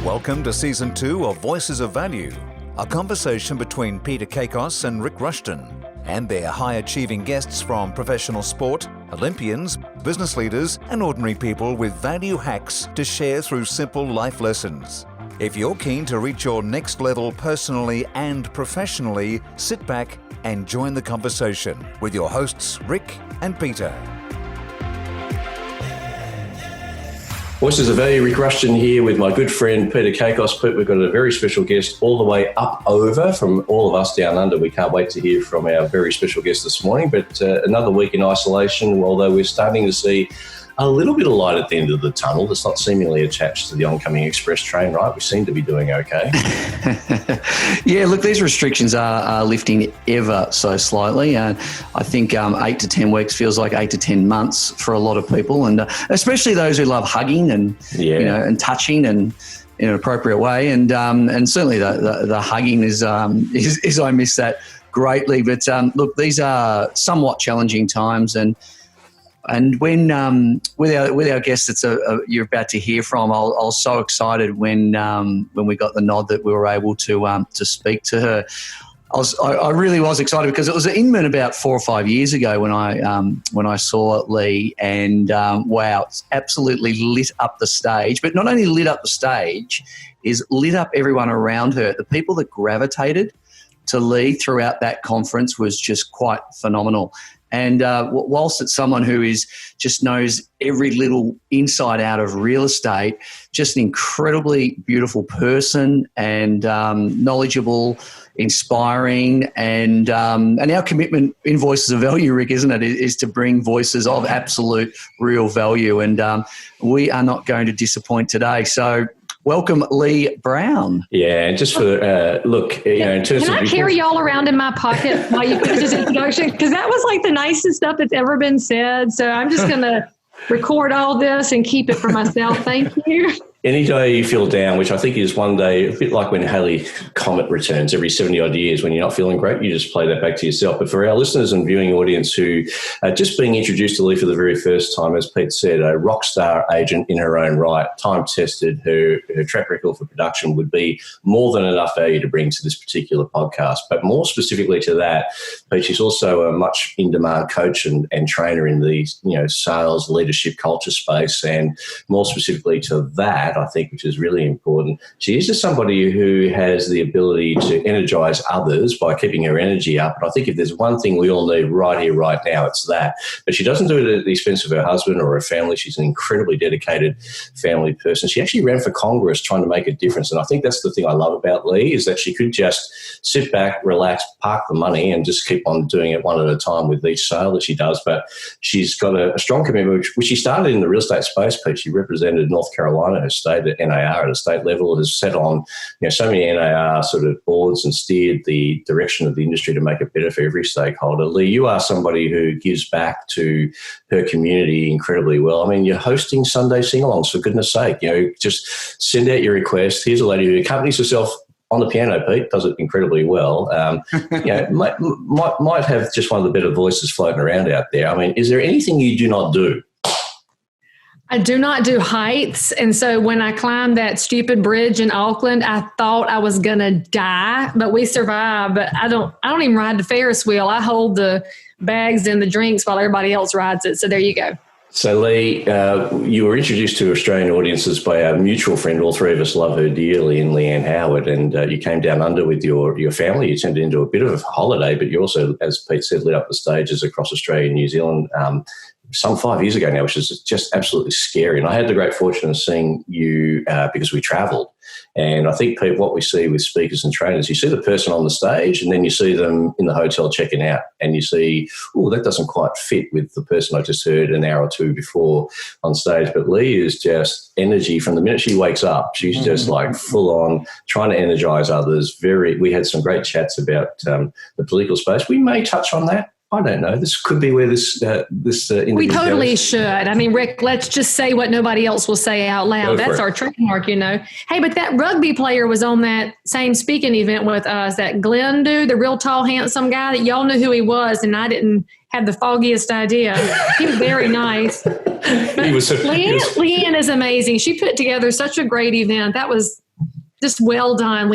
Welcome to Season 2 of Voices of Value, a conversation between Peter Kakos and Rick Rushton, and their high-achieving guests from professional sport, Olympians, business leaders, and ordinary people with value hacks to share through simple life lessons. If you're keen to reach your next level personally and professionally, sit back and join the conversation with your hosts, Rick and Peter. Voices of Value, Rick Rushton here with my good friend Peter Kakos. Pete, we've got a very special guest all the way up over from all of us down under. We can't wait to hear from our very special guest this morning, but another week in isolation, although we're starting to see a little bit of light at the end of the tunnel that's not seemingly attached to the oncoming express train, right? We seem to be doing okay. Yeah, look, these restrictions are lifting ever so slightly. And I think 8 to 10 weeks feels like 8 to 10 months for a lot of people, and especially those who love hugging and, and touching and in an appropriate way. And certainly the hugging is I miss that greatly. But look, these are somewhat challenging times, and when with our guest that you're about to hear from, I was so excited when we got the nod that we were able to speak to her. I really was excited because it was in Inman about 4 or 5 years ago when I saw Leigh, and wow, it's absolutely lit up the stage. But not only lit up the stage, is lit up everyone around her. The people that gravitated to Leigh throughout that conference was just quite phenomenal. And whilst it's someone who just knows every little inside out of real estate, just an incredibly beautiful person and knowledgeable, inspiring, and our commitment in Voices of Value, Rick, isn't it, is to bring voices of absolute real value. And we are not going to disappoint today. So welcome, Leigh Brown. Yeah, and just for look, in terms can of I carry y'all around in my pocket while you finish this introduction? Because that was like the nicest stuff that's ever been said. So I'm just going to record all this and keep it for myself. Thank you. Any day you feel down, which I think is one day, a bit like when Halley Comet returns every 70-odd years, when you're not feeling great, you just play that back to yourself. But for our listeners and viewing audience who are just being introduced to Leigh for the very first time, as Pete said, a rock star agent in her own right, time-tested, her track record for production would be more than enough value to bring to this particular podcast. But more specifically to that, Pete, she's also a much in-demand coach and trainer in the sales, leadership, culture space, and more specifically to that, I think, which is really important. She is just somebody who has the ability to energize others by keeping her energy up. And I think if there's one thing we all need right here, right now, it's that. But she doesn't do it at the expense of her husband or her family. She's an incredibly dedicated family person. She actually ran for Congress trying to make a difference. And I think that's the thing I love about Leigh, is that she could just sit back, relax, park the money, and just keep on doing it one at a time with each sale that she does. But she's got a strong commitment, which she started in the real estate space, Pete. She represented North Carolina, her state at NAR at a state level, has sat on so many NAR sort of boards and steered the direction of the industry to make it better for every stakeholder. Leigh, you are somebody who gives back to her community incredibly well. I mean, you're hosting Sunday sing-alongs, for goodness sake. Just send out your request. Here's a lady who accompanies herself on the piano, Pete, does it incredibly well. Might have just one of the better voices floating around out there. I mean, is there anything you do not do? I do not do heights. And so when I climbed that stupid bridge in Auckland, I thought I was going to die, but we survived. But I don't even ride the Ferris wheel. I hold the bags and the drinks while everybody else rides it. So there you go. So, Leigh, you were introduced to Australian audiences by our mutual friend. All three of us love her dearly, in Leanne Howard, and you came down under with your family. You turned it into a bit of a holiday, but you also, as Pete said, lit up the stages across Australia and New Zealand some 5 years ago now, which is just absolutely scary. And I had the great fortune of seeing you because we travelled. And I think, Pete, what we see with speakers and trainers, you see the person on the stage and then you see them in the hotel checking out, and you see, oh, that doesn't quite fit with the person I just heard an hour or two before on stage. But Leigh is just energy from the minute she wakes up. She's just like full on trying to energize others. We had some great chats about the political space. We may touch on that. I don't know. This could be where this interview we totally goes. should. I mean, Rick, let's just say what nobody else will say out loud. That's our trademark, Hey, but that rugby player was on that same speaking event with us, that Glenn dude, the real tall, handsome guy that y'all knew who he was, and I didn't have the foggiest idea. He was very nice. Leanne is amazing. She put together such a great event. That was just well done.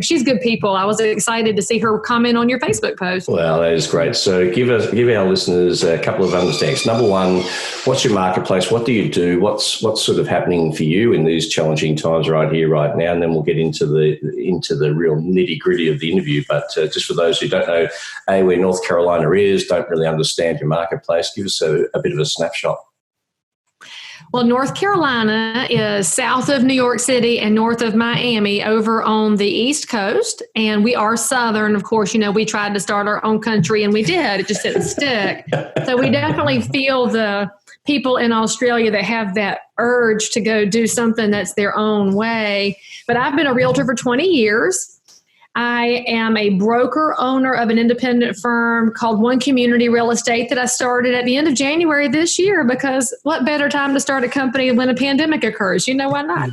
She's good people. I was excited to see her comment on your Facebook post. Well, that is great. So give our listeners a couple of understandings. Number one, what's your marketplace? What do you do? What's sort of happening for you in these challenging times right here, right now? And then we'll get into the real nitty-gritty of the interview. But just for those who don't know, where North Carolina is, don't really understand your marketplace, give us a bit of a snapshot. Well, North Carolina is south of New York City and north of Miami over on the East Coast. And we are Southern. Of course, we tried to start our own country and we did. It just didn't stick. So we definitely feel the people in Australia that have that urge to go do something that's their own way. But I've been a realtor for 20 years. I am a broker owner of an independent firm called One Community Real Estate that I started at the end of January this year, because what better time to start a company when a pandemic occurs? Why not?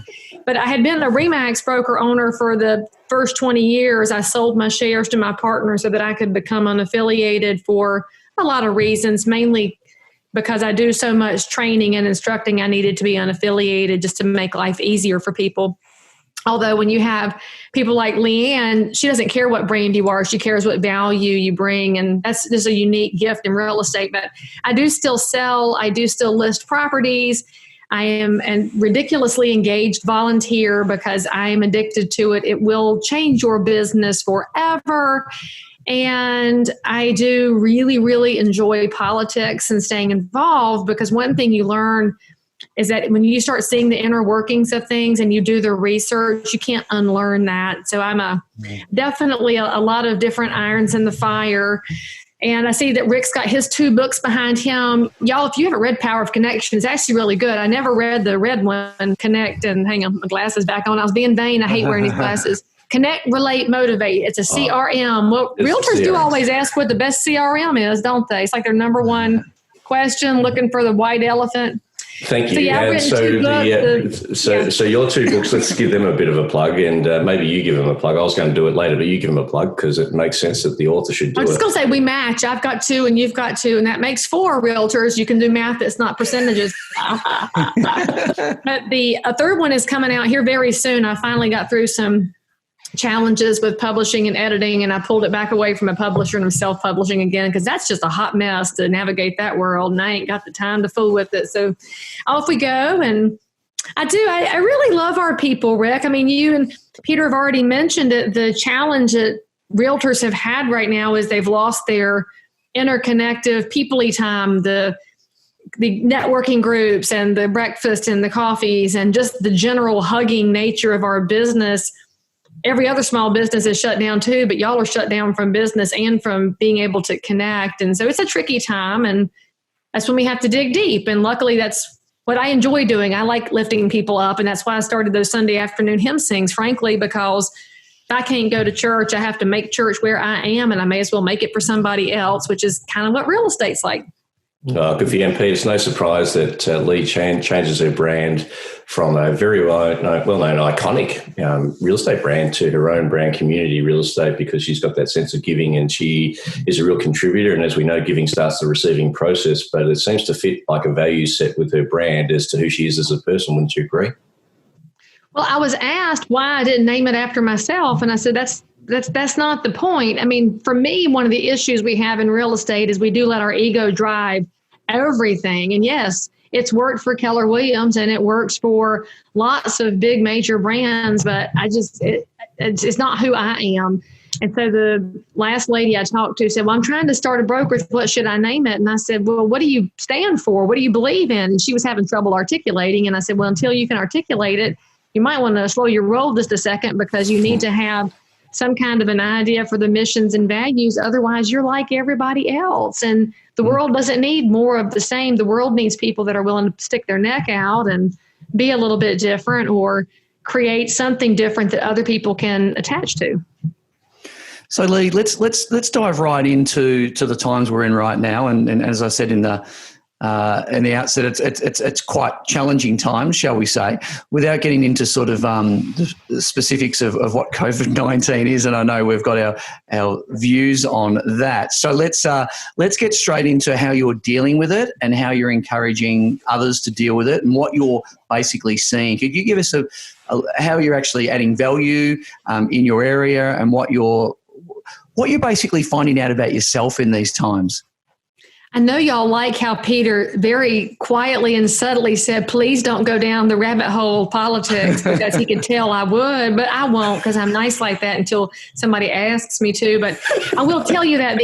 But I had been a RE/MAX broker owner for the first 20 years. I sold my shares to my partner so that I could become unaffiliated for a lot of reasons, mainly because I do so much training and instructing. I needed to be unaffiliated just to make life easier for people. Although when you have people like Leanne, she doesn't care what brand you are. She cares what value you bring. And that's just a unique gift in real estate. But I do still sell. I do still list properties. I am a ridiculously engaged volunteer because I am addicted to it. It will change your business forever. And I do really, really enjoy politics and staying involved, because one thing you learn is that when you start seeing the inner workings of things and you do the research, you can't unlearn that. So I'm definitely a lot of different irons in the fire. And I see that Rick's got his 2 books behind him. Y'all, if you haven't read Power of Connection, it's actually really good. I never read the red one, Connect, and hang on, my glasses back on. I was being vain. I hate wearing these glasses. Connect, Relate, Motivate. It's a CRM. Well, realtors do always ask what the best CRM is, don't they? It's like their number one question, looking for the white elephant. Thank you. So, yeah, and so your 2 books, let's give them a bit of a plug, and maybe you give them a plug. I was going to do it later, but you give them a plug because it makes sense that the author should do it. I'm just going to say we match. I've got 2 and you've got 2, and that makes 4 realtors. You can do math that's not percentages. But the third one is coming out here very soon. I finally got through some challenges with publishing and editing, and I pulled it back away from a publisher and I'm self-publishing again, because that's just a hot mess to navigate that world, and I ain't got the time to fool with it. So off we go. And I really love our people, Rick. I mean, you and Peter have already mentioned it. The challenge that realtors have had right now is they've lost their interconnective people-y time, the networking groups and the breakfast and the coffees and just the general hugging nature of our business. Every other small business is shut down too, but y'all are shut down from business and from being able to connect. And so it's a tricky time, and that's when we have to dig deep. And luckily that's what I enjoy doing. I like lifting people up, and that's why I started those Sunday afternoon hymn sings, frankly, because if I can't go to church, I have to make church where I am, and I may as well make it for somebody else, which is kind of what real estate's like. Good for you, MP. It's no surprise that Leigh changes her brand from a very well-known iconic real estate brand to her own brand, Community Real Estate, because she's got that sense of giving and she is a real contributor. And as we know, giving starts the receiving process, but it seems to fit like a value set with her brand as to who she is as a person. Wouldn't you agree? Well, I was asked why I didn't name it after myself, and I said that's not the point. I mean, for me, one of the issues we have in real estate is we do let our ego drive everything. And yes, it's worked for Keller Williams and it works for lots of big major brands, but it's not who I am. And so the last lady I talked to said, well, I'm trying to start a brokerage. What should I name it? And I said, well, what do you stand for? What do you believe in? And she was having trouble articulating. And I said, well, until you can articulate it, you might want to slow your roll just a second, because you need to have some kind of an idea for the missions and values. Otherwise, you're like everybody else. And the world doesn't need more of the same. The world needs people that are willing to stick their neck out and be a little bit different or create something different that other people can attach to. So, Leigh, let's dive right into the times we're in right now. And as I said in the in the outset, it's quite challenging times, shall we say, without getting into sort of the specifics of what COVID-19 is. And I know we've got our views on that. So let's get straight into how you're dealing with it and how you're encouraging others to deal with it and what you're basically seeing. Could you give us how you're actually adding value in your area and what you're basically finding out about yourself in these times? I know y'all like how Peter very quietly and subtly said, please don't go down the rabbit hole of politics, because he could tell I would, but I won't, because I'm nice like that until somebody asks me to. But I will tell you that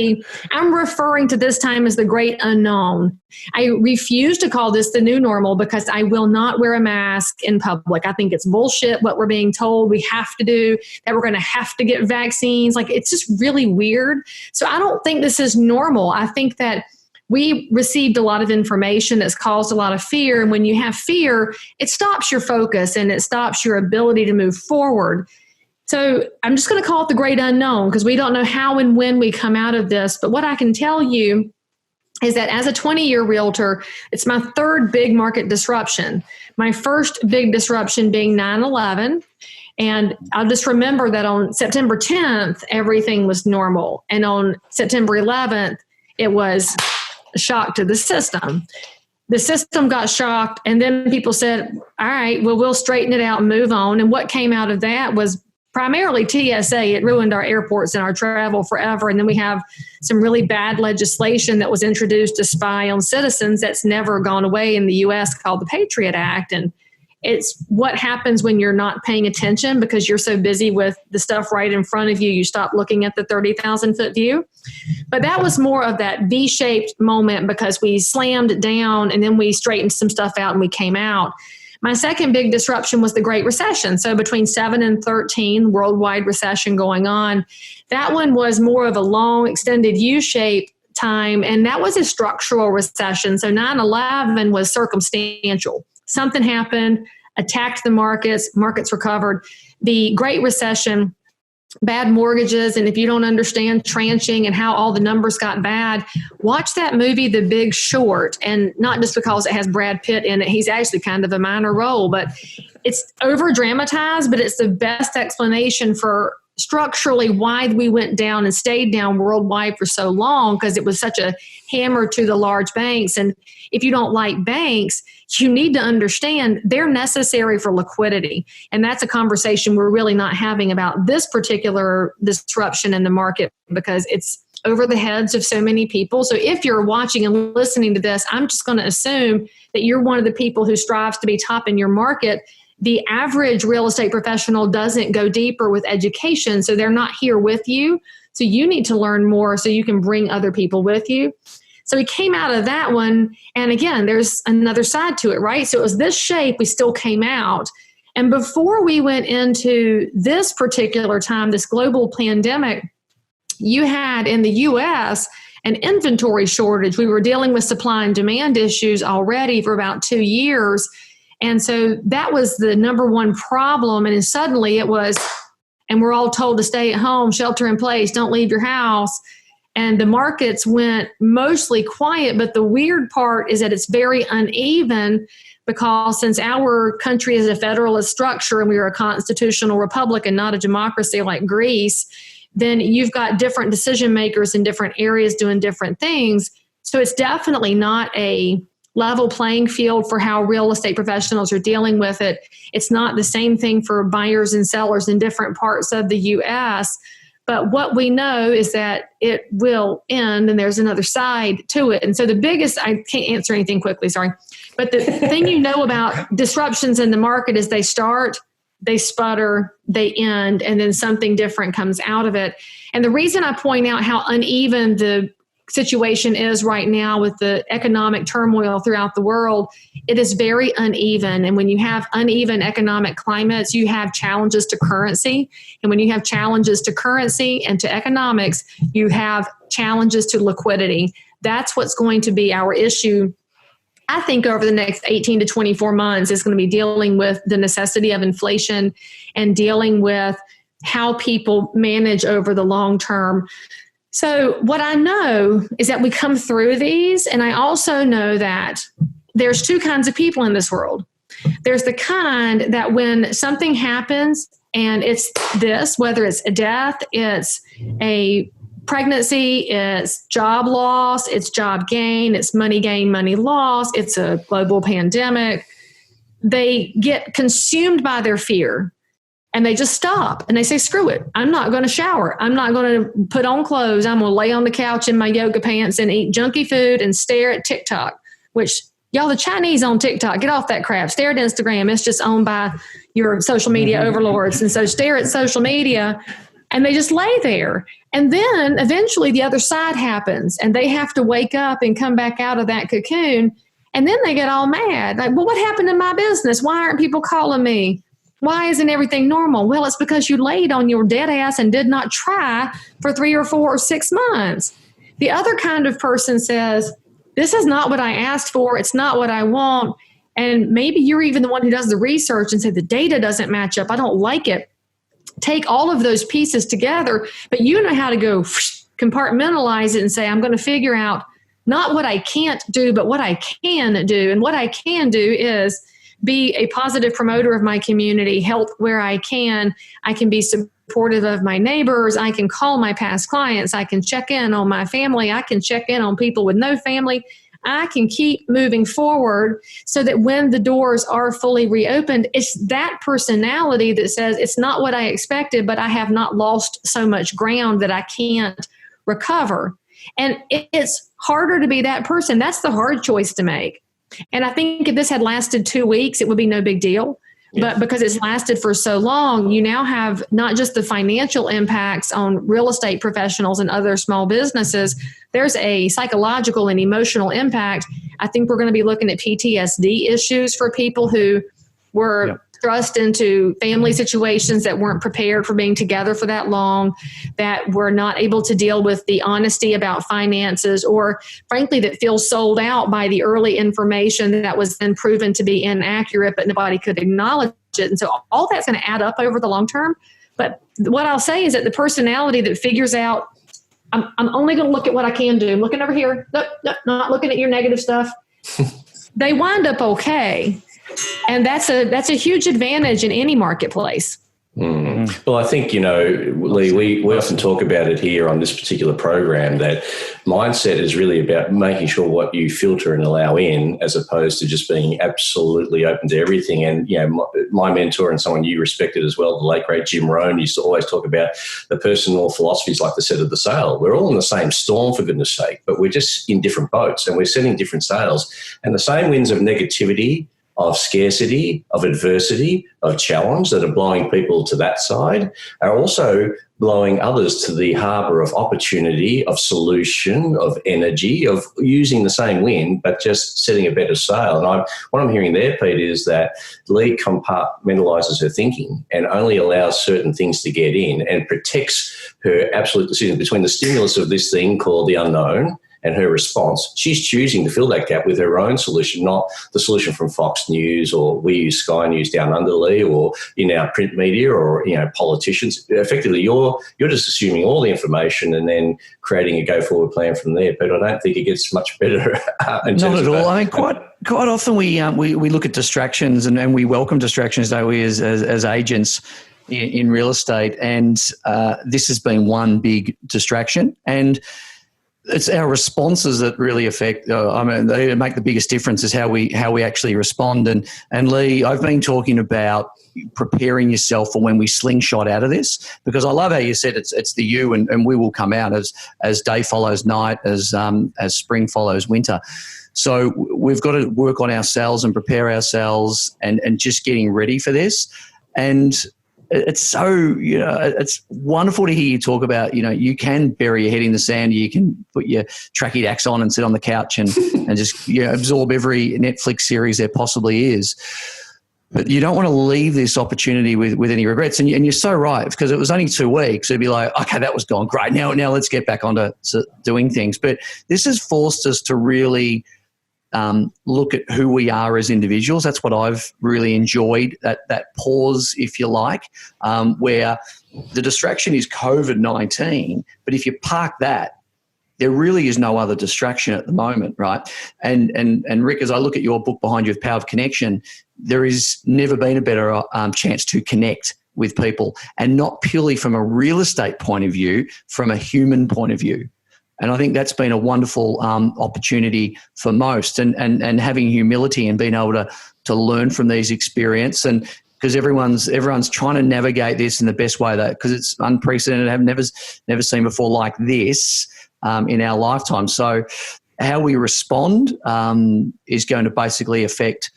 I'm referring to this time as the great unknown. I refuse to call this the new normal because I will not wear a mask in public. I think it's bullshit what we're being told we have to do, that we're going to have to get vaccines. Like, it's just really weird. So I don't think this is normal. I think that we received a lot of information that's caused a lot of fear. And when you have fear, it stops your focus and it stops your ability to move forward. So I'm just going to call it the great unknown, because we don't know how and when we come out of this. But what I can tell you is that as a 20-year realtor, it's my third big market disruption. My first big disruption being 9/11. And I'll just remember that on September 10th, everything was normal. And on September 11th, it was a shock to the system. The system got shocked, and then people said, all right, well, we'll straighten it out and move on. And what came out of that was primarily TSA. It ruined our airports and our travel forever. And then we have some really bad legislation that was introduced to spy on citizens that's never gone away in the U.S. called the Patriot Act. And it's what happens when you're not paying attention because you're so busy with the stuff right in front of you, you stop looking at the 30,000 foot view. But that was more of that V-shaped moment because we slammed it down and then we straightened some stuff out and we came out. My second big disruption was the Great Recession. So between 7 and 13, worldwide recession going on. That one was more of a long, extended U-shape time, and that was a structural recession. So 9/11 was circumstantial. Something happened, attacked the markets recovered. The Great Recession, bad mortgages, and if you don't understand tranching and how all the numbers got bad, watch that movie, The Big Short. And not just because it has Brad Pitt in it, he's actually kind of a minor role, but it's over dramatized, but it's the best explanation for structurally why we went down and stayed down worldwide for so long, because it was such a hammer to the large banks. And if you don't like banks, you need to understand they're necessary for liquidity. And that's a conversation we're really not having about this particular disruption in the market because it's over the heads of so many people. So if you're watching and listening to this, I'm just going to assume that you're one of the people who strives to be top in your market. The average real estate professional doesn't go deeper with education, so they're not here with you. So you need to learn more so you can bring other people with you. So we came out of that one, and again, there's another side to it, right? So it was this shape, we still came out. And before we went into this particular time, this global pandemic, you had in the U.S. an inventory shortage. We were dealing with supply and demand issues already for about 2 years. And so that was the number one problem. And then suddenly it was, and we're all told to stay at home, shelter in place, don't leave your house. And the markets went mostly quiet. But the weird part is that it's very uneven because since our country is a federalist structure and we are a constitutional republic and not a democracy like Greece, then you've got different decision makers in different areas doing different things. So it's definitely not a level playing field for how real estate professionals are dealing with it. It's not the same thing for buyers and sellers in different parts of the U.S. But what we know is that it will end and there's another side to it. And so the biggest, I can't answer anything quickly, sorry. But the thing you know about disruptions in the market is they start, they sputter, they end, and then something different comes out of it. And the reason I point out how uneven the situation is right now with the economic turmoil throughout the world, it is very uneven. And when you have uneven economic climates, you have challenges to currency. And when you have challenges to currency and to economics, you have challenges to liquidity. That's what's going to be our issue. I think over the next 18 to 24 months is going to be dealing with the necessity of inflation and dealing with how people manage over the long term. So what I know is that we come through these, and I also know that there's two kinds of people in this world. There's the kind that when something happens and it's this, whether it's a death, it's a pregnancy, it's job loss, it's job gain, it's money gain, money loss, it's a global pandemic. They get consumed by their fear and they just stop and they say, screw it. I'm not going to shower. I'm not going to put on clothes. I'm going to lay on the couch in my yoga pants and eat junky food and stare at TikTok, which y'all, the Chinese on TikTok, get off that crap. Stare at Instagram. It's just owned by your social media overlords. And so stare at social media and they just lay there. And then eventually the other side happens and they have to wake up and come back out of that cocoon. And then they get all mad. Like, well, what happened in my business? Why aren't people calling me? Why isn't everything normal? Well, it's because you laid on your dead ass and did not try for 3 or 4 or 6 months. The other kind of person says, this is not what I asked for. It's not what I want. And maybe you're even the one who does the research and say the data doesn't match up. I don't like it. Take all of those pieces together, but you know how to go compartmentalize it and say, I'm going to figure out not what I can't do, but what I can do. And what I can do is be a positive promoter of my community, help where I can. I can be supportive of my neighbors. I can call my past clients. I can check in on my family. I can check in on people with no family. I can keep moving forward so that when the doors are fully reopened, it's that personality that says it's not what I expected, but I have not lost so much ground that I can't recover. And it's harder to be that person. That's the hard choice to make. And I think if this had lasted 2 weeks, it would be no big deal. But because it's lasted for so long, you now have not just the financial impacts on real estate professionals and other small businesses, there's a psychological and emotional impact. I think we're going to be looking at PTSD issues for people who were thrust into family situations that weren't prepared for being together for that long, that were not able to deal with the honesty about finances, or frankly, that feel sold out by the early information that was then proven to be inaccurate, but nobody could acknowledge it. And so all that's going to add up over the long term. But what I'll say is that the personality that figures out, I'm only going to look at what I can do. I'm looking over here. Nope, not looking at your negative stuff. They wind up okay. And that's a huge advantage in any marketplace. Well, I think, Leigh, we often talk about it here on this particular program, that mindset is really about making sure what you filter and allow in, as opposed to just being absolutely open to everything. And, my mentor and someone you respected as well, the late, great Jim Rohn, used to always talk about the personal philosophies like the set of the sail. We're all in the same storm, for goodness sake, but we're just in different boats and we're setting different sails. And the same winds of negativity, of scarcity, of adversity, of challenge that are blowing people to that side are also blowing others to the harbour of opportunity, of solution, of energy, of using the same wind but just setting a better sail. And what I'm hearing there, Pete, is that Leigh compartmentalises her thinking and only allows certain things to get in and protects her absolute decision between the stimulus of this thing called the unknown and her response. She's choosing to fill that gap with her own solution, not the solution from Fox News, or we use Sky News down under, Leigh, or in our print media, or politicians. Effectively, you're just assuming all the information and then creating a go forward plan from there. But I don't think it gets much better. Not at all. I mean, quite often we look at distractions and we welcome distractions, don't we, as agents in real estate, and this has been one big distraction. And it's our responses that really affect. They make the biggest difference is how we actually respond. And Leigh, I've been talking about preparing yourself for when we slingshot out of this, because I love how you said it's the you, and we will come out as day follows night, as spring follows winter. So we've got to work on ourselves and prepare ourselves and just getting ready for this. And it's so, it's wonderful to hear you talk about, you can bury your head in the sand, you can put your tracky dacks on and sit on the couch and just absorb every Netflix series there possibly is. But you don't want to leave this opportunity with any regrets. And you're so right, because it was only 2 weeks. It'd be like, okay, that was gone. Great. Now let's get back onto doing things. But this has forced us to really look at who we are as individuals. That's what I've really enjoyed, that pause, if you like, where the distraction is COVID-19, but if you park that, there really is no other distraction at the moment, right? And Rick, as I look at your book behind you, Power of Connection, there has never been a better chance to connect with people, and not purely from a real estate point of view, from a human point of view. And I think that's been a wonderful opportunity for most, and having humility and being able to learn from these experiences, and because everyone's trying to navigate this in the best way, that because it's unprecedented, have never seen before like this in our lifetime. So how we respond is going to basically affect,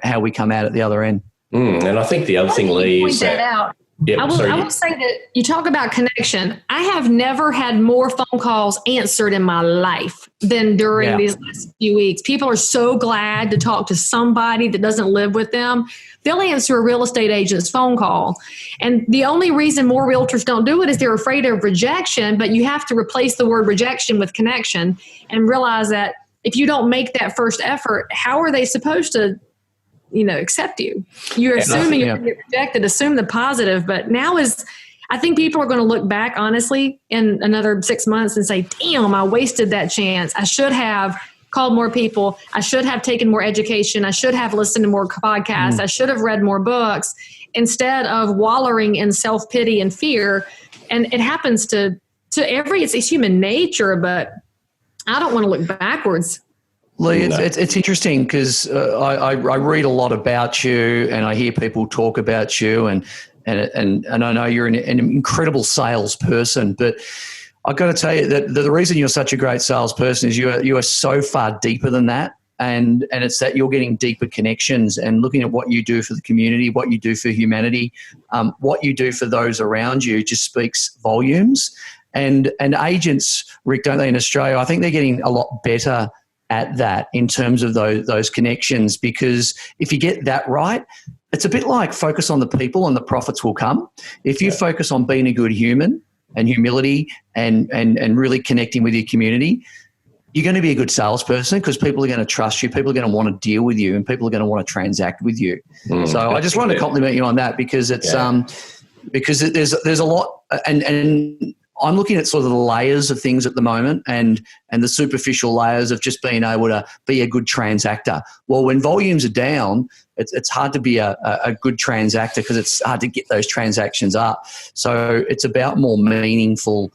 how we come out at the other end. And I think the other thing, Leigh, is that out. I will say that you talk about connection. I have never had more phone calls answered in my life than during these last few weeks. People are so glad to talk to somebody that doesn't live with them. They'll answer a real estate agent's phone call. And the only reason more realtors don't do it is they're afraid of rejection, but you have to replace the word rejection with connection and realize that if you don't make that first effort, how are they supposed to accept you? You're assuming you're going to get rejected, assume the positive. But now I think people are going to look back, honestly, in another 6 months and say, damn, I wasted that chance. I should have called more people. I should have taken more education. I should have listened to more podcasts. I should have read more books instead of wallowing in self-pity and fear. And it happens to it's human nature, but I don't want to look backwards. Leigh, it's interesting because I read a lot about you, and I hear people talk about you, and I know you're an incredible salesperson. But I've got to tell you that the reason you're such a great salesperson is you are so far deeper than that, and it's that you're getting deeper connections and looking at what you do for the community, what you do for humanity, what you do for those around you just speaks volumes. And agents, Rick, don't they, in Australia? I think they're getting a lot better at that in terms of those connections, because if you get that right, it's a bit like focus on the people and the profits will come. If you focus on being a good human and humility and really connecting with your community, you're going to be a good salesperson because people are going to trust you, people are going to want to deal with you, and people are going to want to transact with you. So I just wanted to compliment you on that because it's because there's a lot, and I'm looking at sort of the layers of things at the moment, and the superficial layers of just being able to be a good transactor. Well, when volumes are down, it's hard to be a good transactor because it's hard to get those transactions up. So it's about more meaningful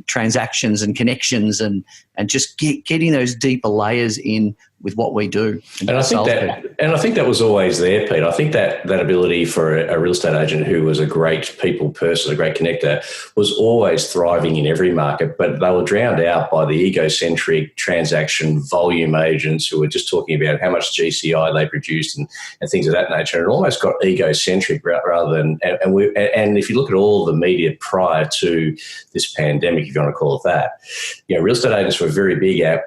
transactions and connections and just getting those deeper layers in with what we do. And I think that was always there, Pete. I think that ability for a real estate agent who was a great people person, a great connector, was always thriving in every market, but they were drowned out by the egocentric transaction volume agents who were just talking about how much GCI they produced and things of that nature. And it almost got egocentric rather than, and if you look at all the media prior to this pandemic, if you want to call it that, real estate agents were very big at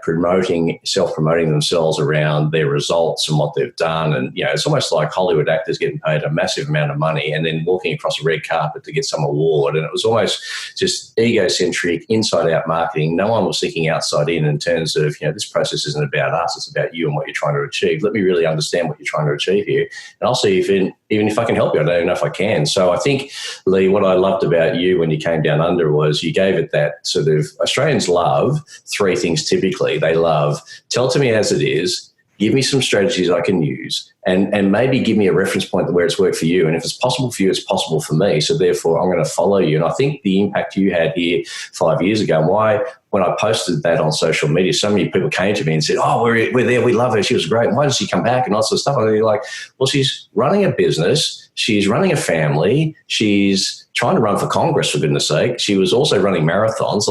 self-promoting themselves around their results and what they've done. And, it's almost like Hollywood actors getting paid a massive amount of money and then walking across a red carpet to get some award. And it was almost just egocentric, inside-out marketing. No one was thinking outside in terms of, this process isn't about us, it's about you and what you're trying to achieve. Let me really understand what you're trying to achieve here. And I'll see even if I can help you. I don't even know if I can. So I think, Leigh, what I loved about you when you came down under was you gave it that sort of, Australians love three things typically. They love, tell it to me as it is, give me some strategies I can use, and maybe give me a reference point where it's worked for you. And if it's possible for you, it's possible for me. So therefore, I'm going to follow you. And I think the impact you had here 5 years ago, and why when I posted that on social media, so many people came to me and said, oh, we're there, we love her, she was great. Why does she come back and all that sort of stuff? And they're like, well, she's running a business, she's running a family, she's trying to run for Congress, for goodness sake. She was also running marathons.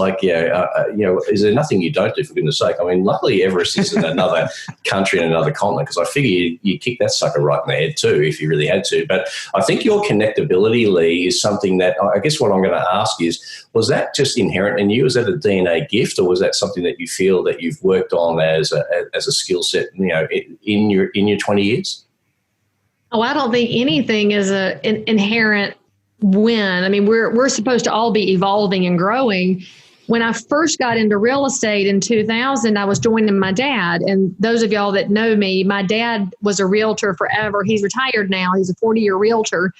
Is there nothing you don't do, for goodness sake? I mean, luckily Everest is in another country and another continent, because I figure you kick that sucker right in the head too if you really had to. But I think your connectability, Leigh, is something that I guess what I'm going to ask is, was that just inherent in you? Was that a DNA gift, or was that something that you feel that you've worked on as a skill set, in your 20 years? Oh, I don't think anything is an inherent win. I mean, we're supposed to all be evolving and growing. when I first got into real estate in 2000, I was joining my dad. And those of y'all that know me, my dad was a realtor forever. He's retired now. He's a 40-year realtor.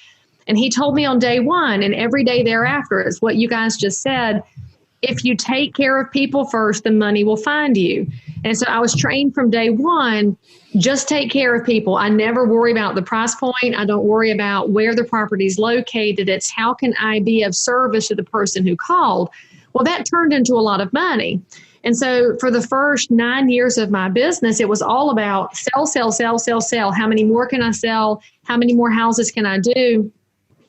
And he told me on day one and every day thereafter, it's what you guys just said. If you take care of people first, the money will find you. And so I was trained from day one, just take care of people. I never worry about the price point. I don't worry about where the property is located. It's how can I be of service to the person who called? Well, that turned into a lot of money. And so for the first 9 years of my business, it was all about sell, sell, sell, sell, sell. How many more can I sell? How many more houses can I do?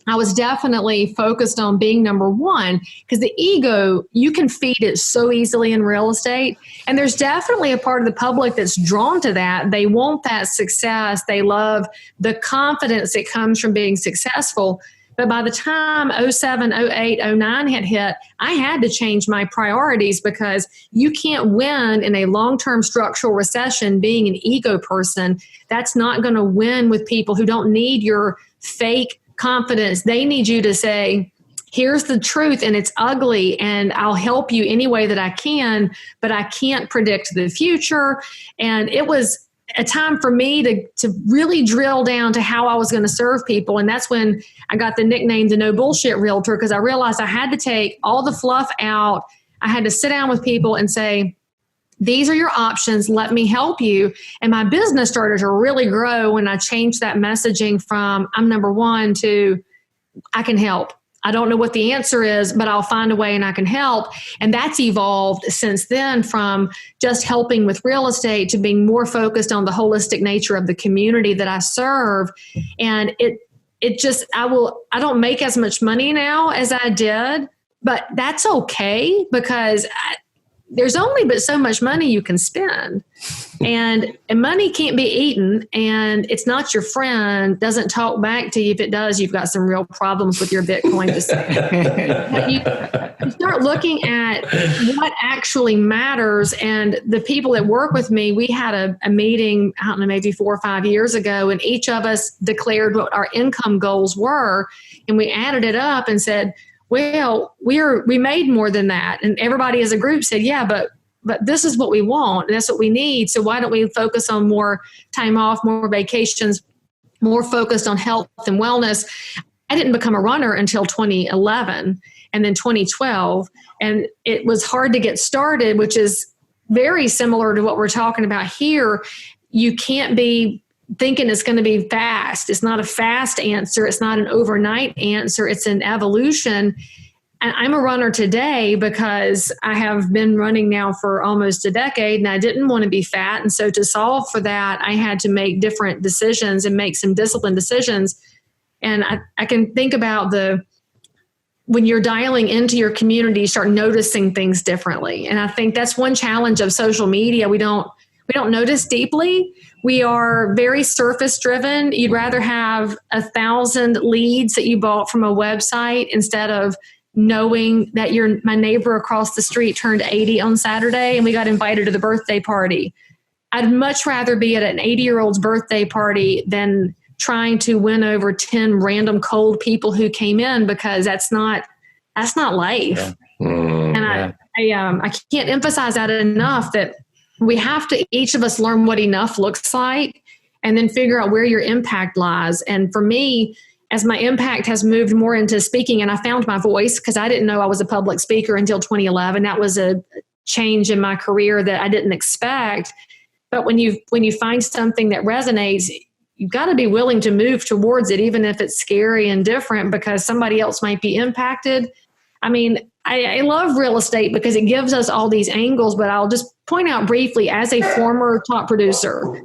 I was definitely focused on being number one because the ego, you can feed it so easily in real estate. And there's definitely a part of the public that's drawn to that. They want that success. They love the confidence that comes from being successful. But by the time 07, 08, 09 had hit, I had to change my priorities because you can't win in a long-term structural recession being an ego person. That's not going to win with people who don't need your fake confidence. They need you to say, here's the truth and it's ugly and I'll help you any way that I can, but I can't predict the future. And it was a time for me to really drill down to how I was going to serve people. And that's when I got the nickname, the no bullshit realtor, because I realized I had to take all the fluff out. I had to sit down with people and say, these are your options. Let me help you. And my business started to really grow when I changed that messaging from I'm number one to I can help. I don't know what the answer is, but I'll find a way and I can help. And that's evolved since then from just helping with real estate to being more focused on the holistic nature of the community that I serve. And I don't make as much money now as I did, but that's okay because there's only but so much money you can spend. And money can't be eaten, and it's not your friend, doesn't talk back to you. If it does, you've got some real problems with your Bitcoin to say. But you start looking at what actually matters. And the people that work with me, we had a meeting, I don't know, maybe 4 or 5 years ago, and each of us declared what our income goals were. And we added it up and said, well, we made more than that. And everybody as a group said, yeah, but this is what we want. And that's what we need. So why don't we focus on more time off, more vacations, more focused on health and wellness? I didn't become a runner until 2011 and then 2012. And it was hard to get started, which is very similar to what we're talking about here. You can't be thinking it's going to be fast. It's not a fast answer. It's not an overnight answer. It's an evolution. And I'm a runner today because I have been running now for almost a decade and I didn't want to be fat. And so to solve for that, I had to make different decisions and make some disciplined decisions. And I can think about when you're dialing into your community, you start noticing things differently. And I think that's one challenge of social media. We don't notice deeply. We are very surface driven. You'd rather have 1,000 leads that you bought from a website instead of knowing that my neighbor across the street turned 80 on Saturday and we got invited to the birthday party. I'd much rather be at an 80-year-old's birthday party than trying to win over 10 random cold people who came in, because that's not life. Yeah. I can't emphasize that enough, that we have to, each of us, learn what enough looks like and then figure out where your impact lies. And for me, as my impact has moved more into speaking, and I found my voice because I didn't know I was a public speaker until 2011. That was a change in my career that I didn't expect. But when you find something that resonates, you've got to be willing to move towards it, even if it's scary and different, because somebody else might be impacted. I mean, I love real estate because it gives us all these angles, but I'll just point out briefly, as a former top producer,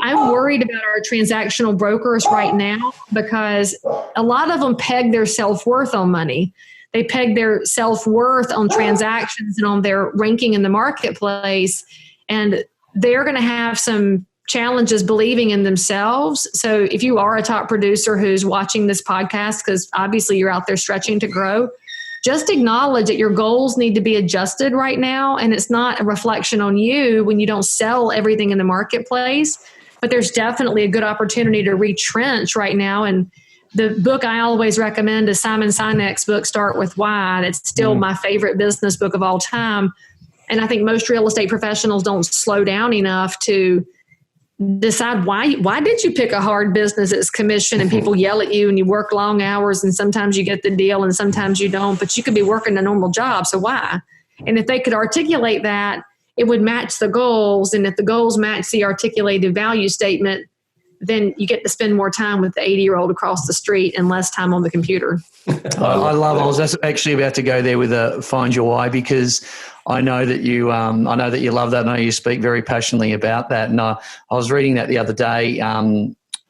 I'm worried about our transactional brokers right now because a lot of them peg their self-worth on money. They peg their self-worth on transactions and on their ranking in the marketplace, and they're going to have some challenges believing in themselves. So if you are a top producer who's watching this podcast, because obviously you're out there stretching to grow, just acknowledge that your goals need to be adjusted right now. And it's not a reflection on you when you don't sell everything in the marketplace, but there's definitely a good opportunity to retrench right now and the book I always recommend is Simon Sinek's book, Start With Why. It's still my favorite business book of all time. And I think most real estate professionals don't slow down enough to decide why did you pick a hard business that's commission and people yell at you and you work long hours and sometimes you get the deal and sometimes you don't, but you could be working a normal job. So why? And if they could articulate that, it would match the goals. And if the goals match the articulated value statement, then you get to spend more time with the 80-year-old across the street and less time on the computer. I was actually about to go there with a Find Your Why, because I know that you love that. I know you speak very passionately about that. And I was reading that the other day,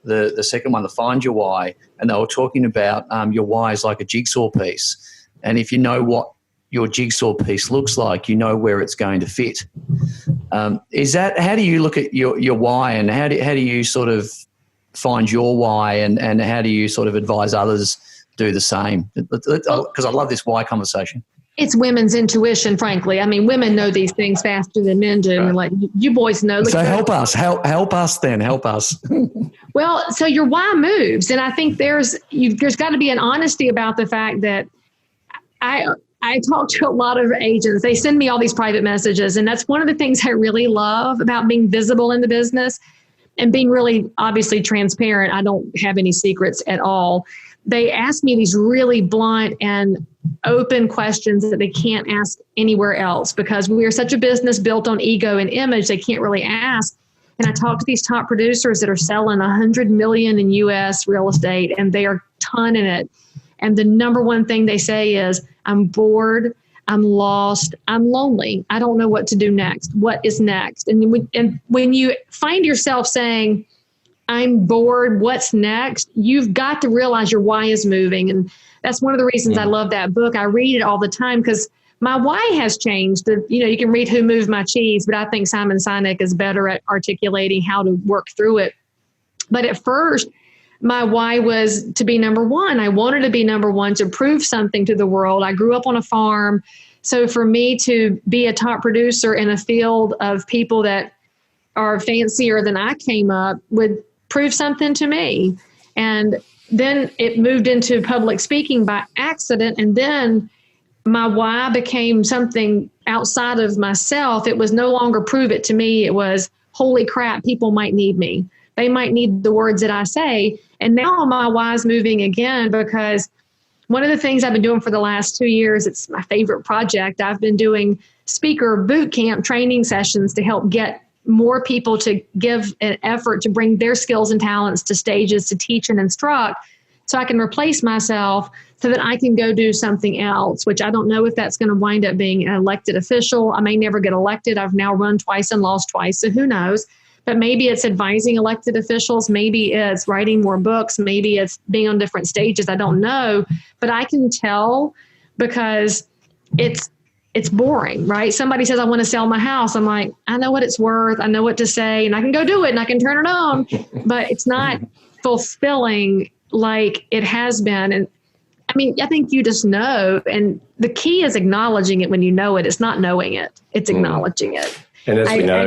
the second one, the Find Your Why, and they were talking about your why is like a jigsaw piece. And if you know what your jigsaw piece looks like, you know where it's going to fit. How do you look at your why, and how do you sort of find your why, and how do you sort of advise others do the same? Because I love this why conversation. It's women's intuition, frankly. I mean, women know these things faster than men do. Right. Like, you boys know. So help us then. Well, so your why moves. And I think there's got to be an honesty about the fact that I talk to a lot of agents. They send me all these private messages. And that's one of the things I really love about being visible in the business and being really obviously transparent. I don't have any secrets at all. They ask me these really blunt and open questions that they can't ask anywhere else, because we are such a business built on ego and image. They can't really ask. And I talk to these top producers that are selling $100 million in U.S. real estate, and they are tonning it. And the number one thing they say is, I'm bored, I'm lost, I'm lonely. I don't know what to do next. What is next? And when you find yourself saying, I'm bored, what's next? You've got to realize your why is moving. And that's one of the reasons I love that book. I read it all the time because my why has changed. You can read Who Moved My Cheese, but I think Simon Sinek is better at articulating how to work through it. But at first, my why was to be number one. I wanted to be number one, to prove something to the world. I grew up on a farm. So for me to be a top producer in a field of people that are fancier than I came up would prove something to me. And then it moved into public speaking by accident. And then my why became something outside of myself. It was no longer prove it to me. It was, holy crap, people might need me. They might need the words that I say. And now my why is moving again, because one of the things I've been doing for the last 2 years, it's my favorite project. I've been doing speaker boot camp training sessions to help get more people to give an effort to bring their skills and talents to stages to teach and instruct, so I can replace myself so that I can go do something else, which I don't know if that's going to wind up being an elected official. I may never get elected. I've now run twice and lost twice, so who knows? But maybe it's advising elected officials. Maybe it's writing more books. Maybe it's being on different stages. I don't know. But I can tell, because it's boring, right? Somebody says, I want to sell my house. I'm like, I know what it's worth. I know what to say, and I can go do it and I can turn it on. But it's not fulfilling like it has been. And I mean, I think you just know. And the key is acknowledging it when you know it. It's not knowing it. It's acknowledging it. And as we know,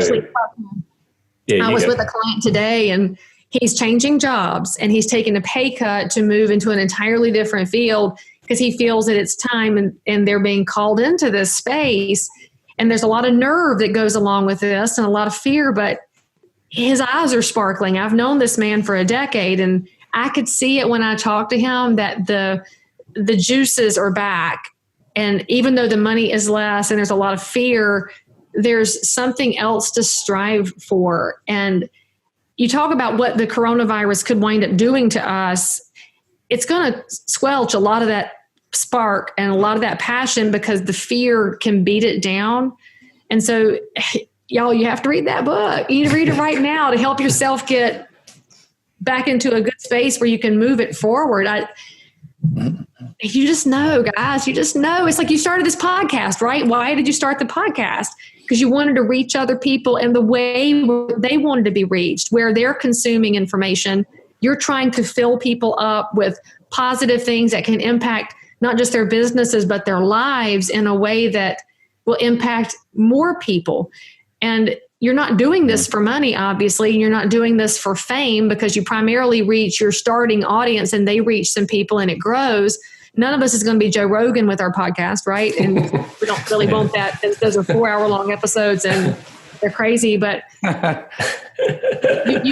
I was with a client today, and he's changing jobs, and he's taking a pay cut to move into an entirely different field because he feels that it's time, and they're being called into this space. And there's a lot of nerve that goes along with this and a lot of fear, but his eyes are sparkling. I've known this man for a decade, and I could see it when I talked to him that the juices are back. And even though the money is less and there's a lot of fear, there's something else to strive for. And you talk about what the coronavirus could wind up doing to us. It's going to squelch a lot of that spark and a lot of that passion, because the fear can beat it down. And so, y'all, you have to read that book. You need to read it right now to help yourself get back into a good space where you can move it forward. You just know, guys, you just know. It's like you started this podcast, right? Why did you start the podcast? Because you wanted to reach other people in the way they wanted to be reached, where they're consuming information. You're trying to fill people up with positive things that can impact not just their businesses, but their lives in a way that will impact more people. And you're not doing this for money, obviously, and you're not doing this for fame, because you primarily reach your starting audience and they reach some people and it grows. None of us is going to be Joe Rogan with our podcast, right? And we don't really want that. Those are 4-hour-long episodes and they're crazy, but you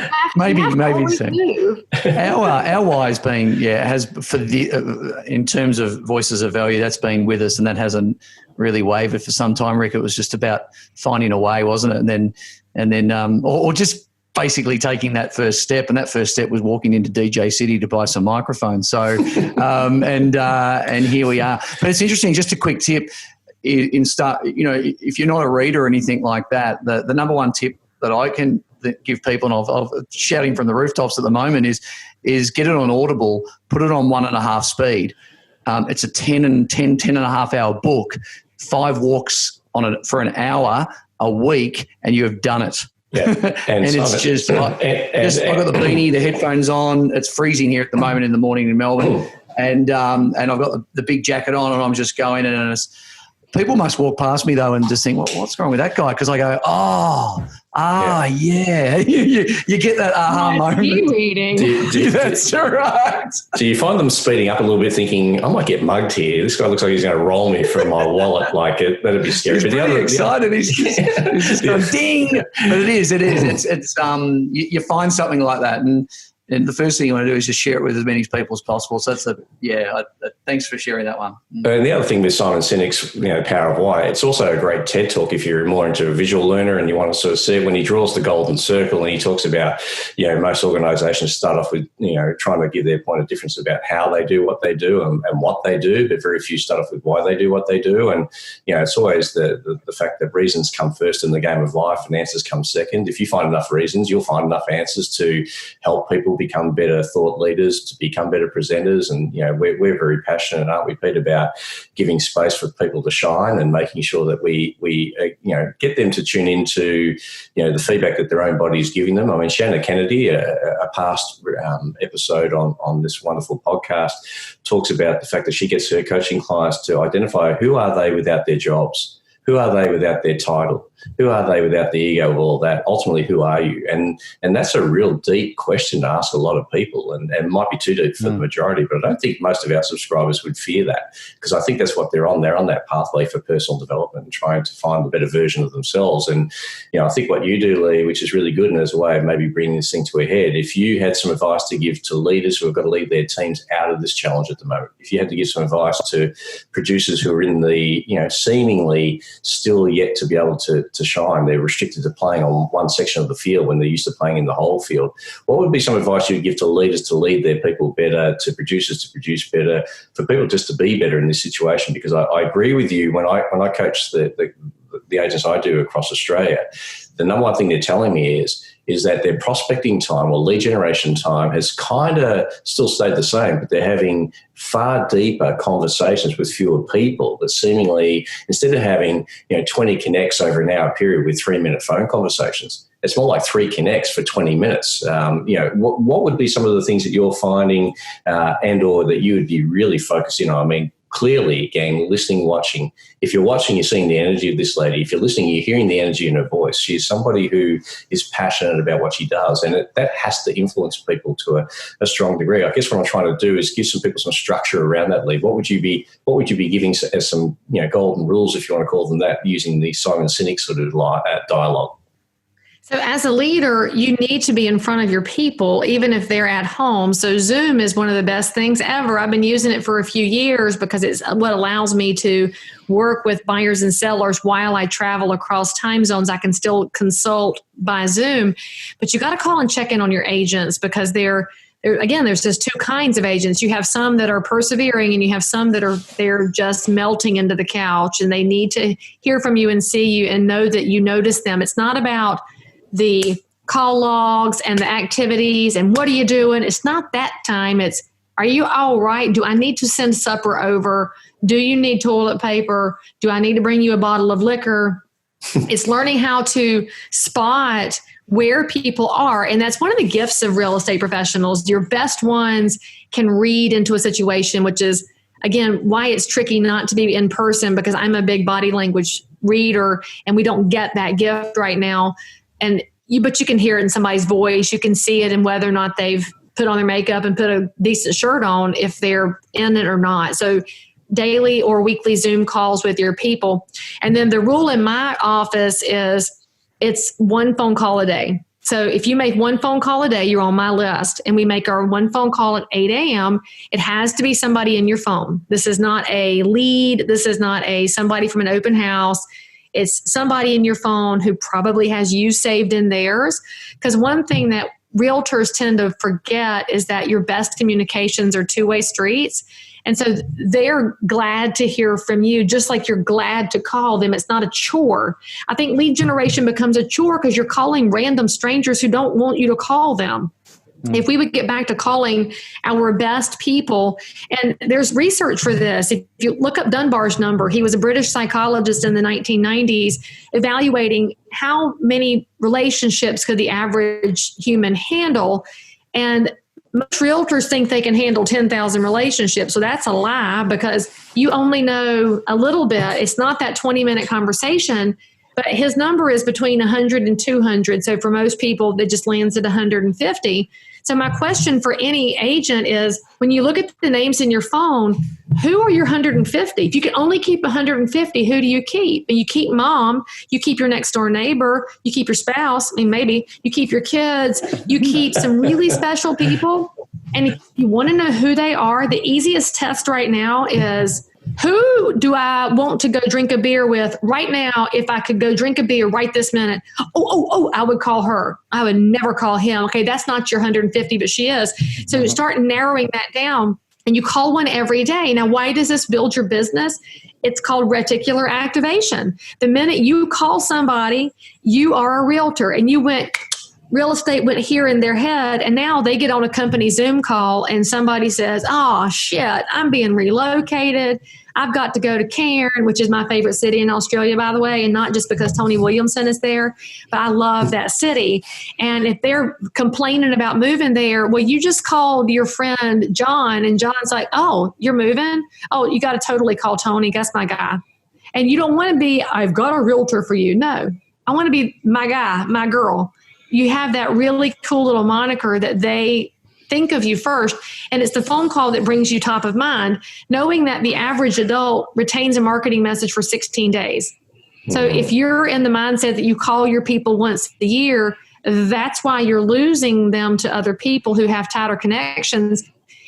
have maybe to so. Our why has been, has for the in terms of voices of value, that's been with us, and that hasn't really wavered for some time, Rick. It was just about finding a way, wasn't it? And then or just basically taking that first step, and that first step was walking into DJ City to buy some microphones. So and here we are. But it's interesting. Just a quick tip. If you're not a reader or anything like that, the number one tip that I can give people, and I've shouting from the rooftops at the moment, is get it on Audible, put it on 1.5 speed. It's a 10 and a half hour book, 5 walks on it for an hour a week, and you have done it. Yeah. And it's just, I've got the beanie, the headphones on. It's freezing here at the moment in the morning in Melbourne. And I've got the big jacket on, and I'm just going, and it's, people must walk past me though and just think, well, what's wrong with that guy? Because I go, yeah. You get that aha moment. Reading. That's right. Do you find them speeding up a little bit, thinking, I might get mugged here? This guy looks like he's going to roll me from my wallet. Like that'd be scary. He's pretty excited. He's just going ding. But it is. It's you find something like that, and the first thing you want to do is just share it with as many people as possible. So that's thanks for sharing that one. And the other thing with Simon Sinek's, Power of Why, it's also a great TED talk if you're more into a visual learner and you want to sort of see it, when he draws the golden circle and he talks about, most organisations start off with, trying to give their point of difference about how they do what they do and what they do, but very few start off with why they do what they do. And, it's always the fact that reasons come first in the game of life and answers come second. If you find enough reasons, you'll find enough answers to help people become better thought leaders, to become better presenters. And, we're very passionate, aren't we, Pete, about giving space for people to shine and making sure that we get them to tune into, the feedback that their own body is giving them. I mean, Shanna Kennedy, a past episode on this wonderful podcast, talks about the fact that she gets her coaching clients to identify who are they without their jobs. Who are they without their title? Who are they without the ego of all that? Ultimately, who are you? And that's a real deep question to ask a lot of people, and might be too deep for the majority, but I don't think most of our subscribers would fear that, because I think that's what they're on. They're on that pathway for personal development and trying to find a better version of themselves. And, I think what you do, Leigh, which is really good, and as a way of maybe bringing this thing to a head, if you had some advice to give to leaders who have got to lead their teams out of this challenge at the moment, if you had to give some advice to producers who are in the, seemingly still yet to be able to shine, they're restricted to playing on one section of the field when they're used to playing in the whole field, what would be some advice you would give to leaders to lead their people better, to producers to produce better, for people just to be better in this situation? Because I agree with you, when I coach the agents I do across Australia, the number one thing they're telling me is that their prospecting time or lead generation time has kind of still stayed the same, but they're having far deeper conversations with fewer people, that seemingly, instead of having 20 connects over an hour period with 3-minute phone conversations, it's more like 3 connects for 20 minutes. What would be some of the things that you're finding and or that you would be really focusing on? I mean, clearly, gang, listening, watching. If you're watching, you're seeing the energy of this lady. If you're listening, you're hearing the energy in her voice. She's somebody who is passionate about what she does, and that has to influence people to a strong degree. I guess what I'm trying to do is give some people some structure around that, Leigh. What would you be giving as some golden rules, if you want to call them that, using the Simon Sinek sort of dialogue? So as a leader, you need to be in front of your people, even if they're at home. So Zoom is one of the best things ever. I've been using it for a few years because it's what allows me to work with buyers and sellers while I travel across time zones. I can still consult by Zoom, but you got to call and check in on your agents, because there's just 2 kinds of agents. You have some that are persevering, and you have some that they're just melting into the couch, and they need to hear from you and see you and know that you notice them. It's not about the call logs and the activities and what are you doing. It's not that time. It's, are you all right? Do I need to send supper over? Do you need toilet paper? Do I need to bring you a bottle of liquor? It's learning how to spot where people are. And that's one of the gifts of real estate professionals. Your best ones can read into a situation, which is again, why it's tricky not to be in person, because I'm a big body language reader and we don't get that gift right now. But you can hear it in somebody's voice. You can see it in whether or not they've put on their makeup and put a decent shirt on, if they're in it or not. So daily or weekly Zoom calls with your people. And then the rule in my office is it's one phone call a day. So if you make one phone call a day, you're on my list. And we make our one phone call at 8 a.m. It has to be somebody in your phone. This is not a lead. This is not somebody from an open house. It's somebody in your phone who probably has you saved in theirs. Because one thing that realtors tend to forget is that your best communications are two-way streets. And so they're glad to hear from you, just like you're glad to call them. It's not a chore. I think lead generation becomes a chore because you're calling random strangers who don't want you to call them. If we would get back to calling our best people, and there's research for this. If you look up Dunbar's number, he was a British psychologist in the 1990s, evaluating how many relationships could the average human handle. And most realtors think they can handle 10,000 relationships. So that's a lie, because you only know a little bit. It's not that 20-minute conversation, but his number is between 100 and 200. So for most people, that just lands at 150. So my question for any agent is, when you look at the names in your phone, who are your 150? If you can only keep 150, who do you keep? And you keep mom, you keep your next door neighbor, you keep your spouse, maybe you keep your kids, you keep some really special people. And if you want to know who they are, the easiest test right now is, who do I want to go drink a beer with right now? If I could go drink a beer right this minute, I would call her. I would never call him. Okay, that's not your 150, but she is. So you start narrowing that down, and you call one every day. Now, why does this build your business? It's called reticular activation. The minute you call somebody, you are a realtor, and real estate went here in their head, and now they get on a company Zoom call and somebody says, oh shit, I'm being relocated. I've got to go to Cairn, which is my favorite city in Australia, by the way, and not just because Tony Williamson is there, but I love that city. And if they're complaining about moving there, well, you just called your friend John, and John's like, oh, you're moving? Oh, you got to totally call Tony. That's my guy. And you don't want to be, I've got a realtor for you. No, I want to be my guy, my girl. You have that really cool little moniker that they think of you first. And it's the phone call that brings you top of mind, knowing that the average adult retains a marketing message for 16 days. So if you're in the mindset that you call your people once a year, that's why you're losing them to other people who have tighter connections.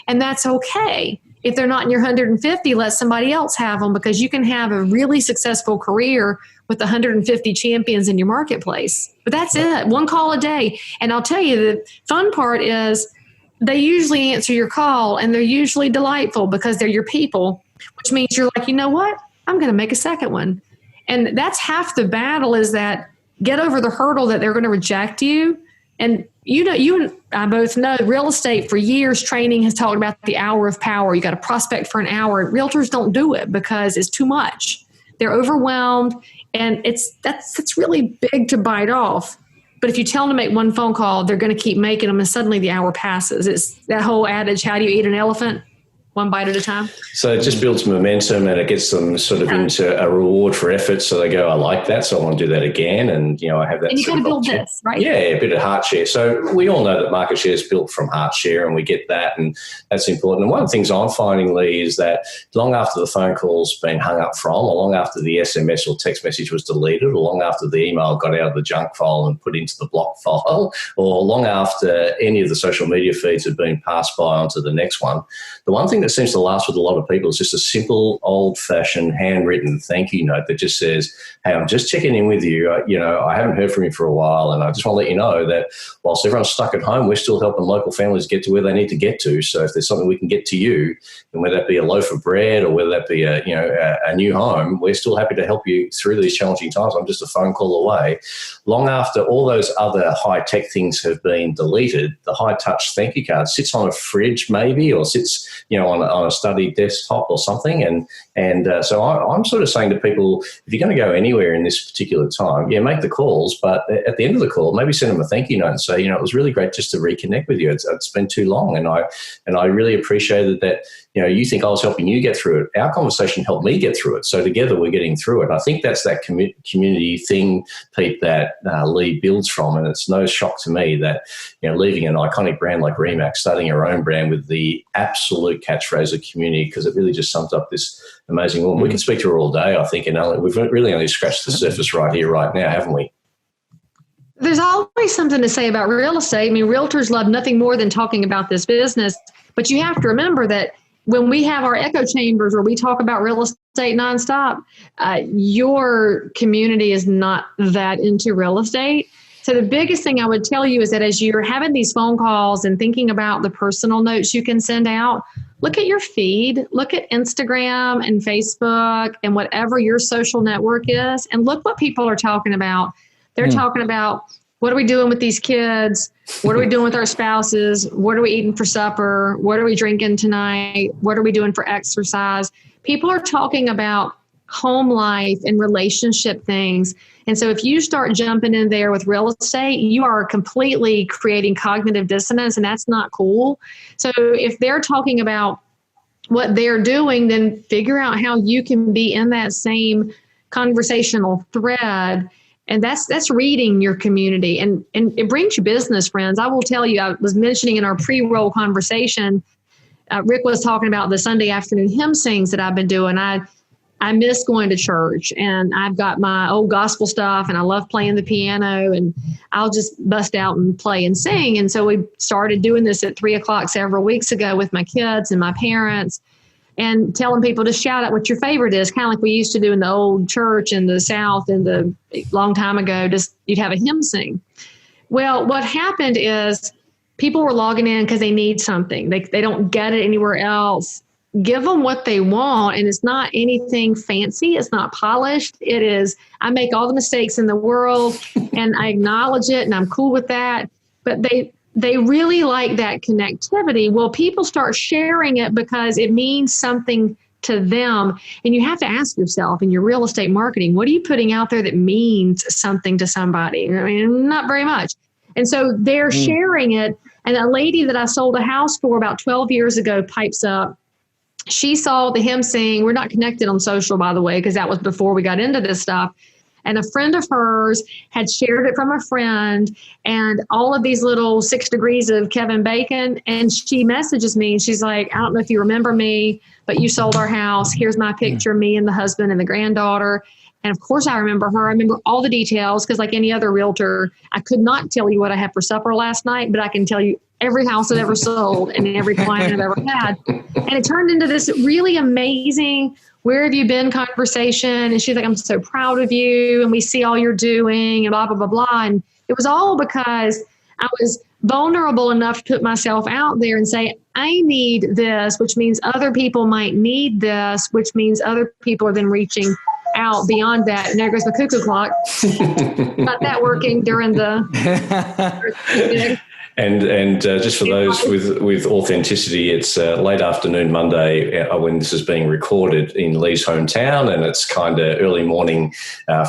And that's okay. If they're not in your 150, let somebody else have them, because you can have a really successful career with 150 champions in your marketplace. But that's it, one call a day. And I'll tell you, the fun part is they usually answer your call, and they're usually delightful because they're your people, which means you're like, you know what? I'm going to make a second one. And that's half the battle, is that get over the hurdle that they're going to reject you. And you and I both know real estate, for years, training has talked about the hour of power. You got to prospect for an hour. Realtors don't do it because it's too much. They're overwhelmed, and that's really big to bite off. But if you tell them to make one phone call, they're going to keep making them, and suddenly the hour passes. It's that whole adage, how do you eat an elephant? One bite at a time. So it just builds momentum, and it gets them sort of into a reward for effort. So they go, I like that, so I want to do that again. And, I have that. And you got to build this, right? Yeah, a bit of heart share. So we all know that market share is built from heart share, and we get that, and that's important. And one of the things I'm finding, Leigh, is that long after the phone call's been hung up from, or long after the SMS or text message was deleted, or long after the email got out of the junk file and put into the block file, or long after any of the social media feeds have been passed by onto the next one, the one thing that seems to last with a lot of people is just a simple, old-fashioned, handwritten thank you note that just says, hey, I'm just checking in with you. I haven't heard from you for a while, and I just want to let you know that whilst everyone's stuck at home, we're still helping local families get to where they need to get to. So if there's something we can get to you, and whether that be a loaf of bread or whether that be a new home, we're still happy to help you through these challenging times. I'm just a phone call away. Long after all those other high-tech things have been deleted, the high-touch thank you card sits on a fridge maybe, or sits on a study desktop or something. And so I'm sort of saying to people, if you're going to go anywhere in this particular time, make the calls, but at the end of the call, maybe send them a thank you note and say, it was really great just to reconnect with you. It's been too long. And I really appreciated that, you think I was helping you get through it. Our conversation helped me get through it. So together we're getting through it. I think that's that community thing, Pete, that Leigh builds from. And it's no shock to me that, leaving an iconic brand like Remax, starting our own brand with the absolute catchphrase of community, because it really just sums up this amazing woman. We can speak to her all day, I think, and we've really only scratched the surface right here, right now, haven't we? There's always something to say about real estate. I mean, realtors love nothing more than talking about this business, but you have to remember that when we have our echo chambers where we talk about real estate nonstop, your community is not that into real estate. So the biggest thing I would tell you is that as you're having these phone calls and thinking about the personal notes you can send out, look at your feed, look at Instagram and Facebook and whatever your social network is, and look what people are talking about. They're talking about, what are we doing with these kids? What are we doing with our spouses? What are we eating for supper? What are we drinking tonight? What are we doing for exercise? People are talking about home life and relationship things. And so if you start jumping in there with real estate, you are completely creating cognitive dissonance, and that's not cool. So if they're talking about what they're doing, then figure out how you can be in that same conversational thread. And that's reading your community, and it brings you business friends. I will tell you, I was mentioning in our pre-roll conversation, Rick was talking about the Sunday afternoon hymn sings that I've been doing. I miss going to church, and I've got my old gospel stuff, and I love playing the piano, and I'll just bust out and play and sing. And so we started doing this at 3:00 several weeks ago with my kids and my parents, and telling people to shout out what your favorite is, kind of like we used to do in the old church in the South in the long time ago. Just you'd have a hymn sing. Well, what happened is people were logging in because they need something. They don't get it anywhere else. Give them what they want, and it's not anything fancy. It's not polished. It is, I make all the mistakes in the world, and I acknowledge it, and I'm cool with that. But they really like that connectivity. Well, people start sharing it because it means something to them. And you have to ask yourself in your real estate marketing, what are you putting out there that means something to somebody? I mean, not very much. And so they're sharing it. And a lady that I sold a house for about 12 years ago pipes up. She saw the hymn sing. We're not connected on social, by the way, because that was before we got into this stuff. And a friend of hers had shared it from a friend, and all of these little 6 degrees of Kevin Bacon. And she messages me, and she's like, I don't know if you remember me, but you sold our house. Here's my picture, me and the husband and the granddaughter. And of course, I remember her. I remember all the details because, like any other realtor, I could not tell you what I had for supper last night, but I can tell you every house I've ever sold and every client I've ever had. And it turned into this really amazing, where have you been conversation? And she's like, I'm so proud of you. And we see all you're doing and blah, blah, blah, blah. And it was all because I was vulnerable enough to put myself out there and say, I need this, which means other people might need this, which means other people are then reaching out beyond that. And there goes my cuckoo clock. Got that working during the... And just for those with authenticity, it's late afternoon Monday when this is being recorded in Leigh's hometown, and it's kind of early morning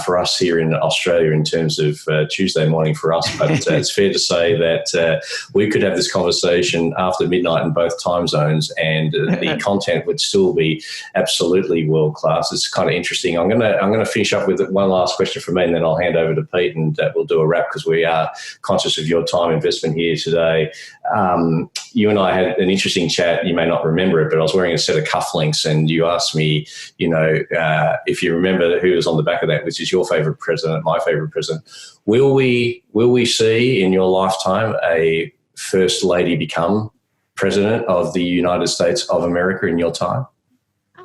for us here in Australia in terms of Tuesday morning for us. But it's fair to say that we could have this conversation after midnight in both time zones, and the content would still be absolutely world class. It's kind of interesting. I'm gonna finish up with one last question from me, and then I'll hand over to Pete, and we'll do a wrap because we are conscious of your time investment here today. You and I had an interesting chat. You may not remember it, but I was wearing a set of cufflinks, and you asked me, if you remember who was on the back of that, which is your favorite president, my favorite president. Will we see in your lifetime a first lady become president of the United States of America in your time?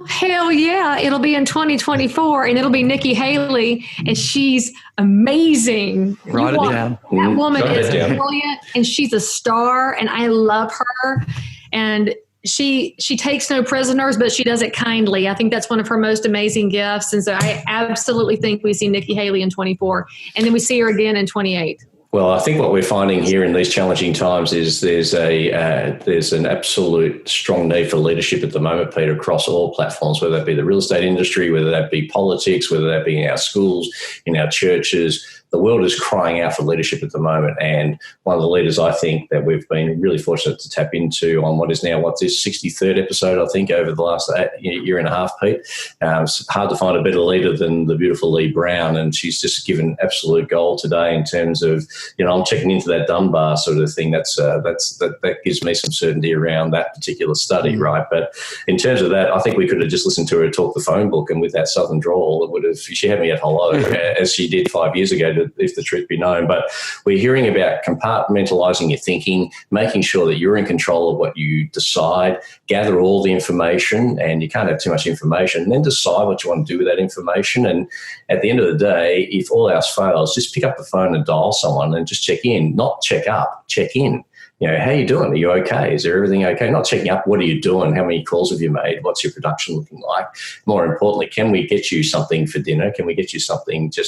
Hell yeah. It'll be in 2024, and it'll be Nikki Haley, and she's amazing. Write it down. That woman is brilliant, and she's a star, and I love her. And she takes no prisoners, but she does it kindly. I think that's one of her most amazing gifts. And so I absolutely think we see Nikki Haley in 24, and then we see her again in 28. Well, I think what we're finding here in these challenging times is there's an absolute strong need for leadership at the moment, Peter, across all platforms, whether that be the real estate industry, whether that be politics, whether that be in our schools, in our churches. the world is crying out for leadership at the moment. And one of the leaders I think that we've been really fortunate to tap into on what is now, what's this, 63rd episode, I think, over the last year and a half, Pete. It's hard to find a better leader than the beautiful Leigh Brown. And she's just given absolute gold today in terms of, I'm checking into that Dunbar sort of thing. That gives me some certainty around that particular study, right? But in terms of that, I think we could have just listened to her talk the phone book, and with that southern drawl, it would have, she had me at hello, as she did 5 years ago, if the truth be known. But we're hearing about compartmentalising your thinking, making sure that you're in control of what you decide, gather all the information, and you can't have too much information, and then decide what you want to do with that information. And at the end of the day, if all else fails, just pick up the phone and dial someone and just check in, not check up, check in. How you doing? Are you okay? Is there everything okay? Not checking up, what are you doing? How many calls have you made? What's your production looking like? More importantly, can we get you something for dinner? Can we get you something do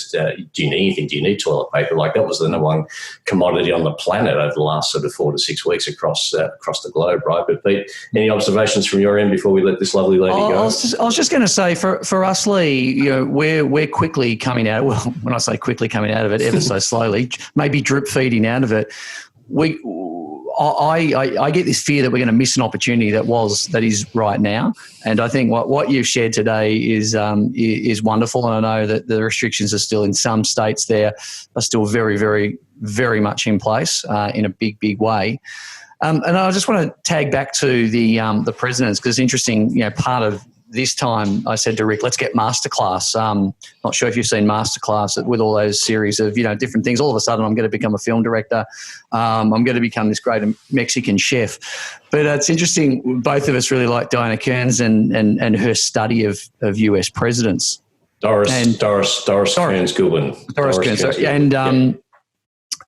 you need anything? Do you need toilet paper? Like, that was the number one commodity on the planet over the last sort of 4 to 6 weeks across the globe, right? But Pete, any observations from your end before we let this lovely lady go? I was just going to say, for us, Leigh, we're quickly coming out. Well, when I say quickly coming out of it, ever so slowly, maybe drip feeding out of it. I get this fear that we're going to miss an opportunity that is right now, and I think what you've shared today is wonderful. And I know that the restrictions are still in some states there are still very, very, very much in place in a big, big way. And I just want to tag back to the presidents, because it's interesting. Part of this time I said to Rick, let's get Masterclass. Not sure if you've seen Masterclass with all those series of, different things. All of a sudden I'm going to become a film director. I'm going to become this great Mexican chef. But it's interesting. Both of us really like Diana Kearns and her study of US presidents. Doris Kearns Goodwin. Doris Kearns.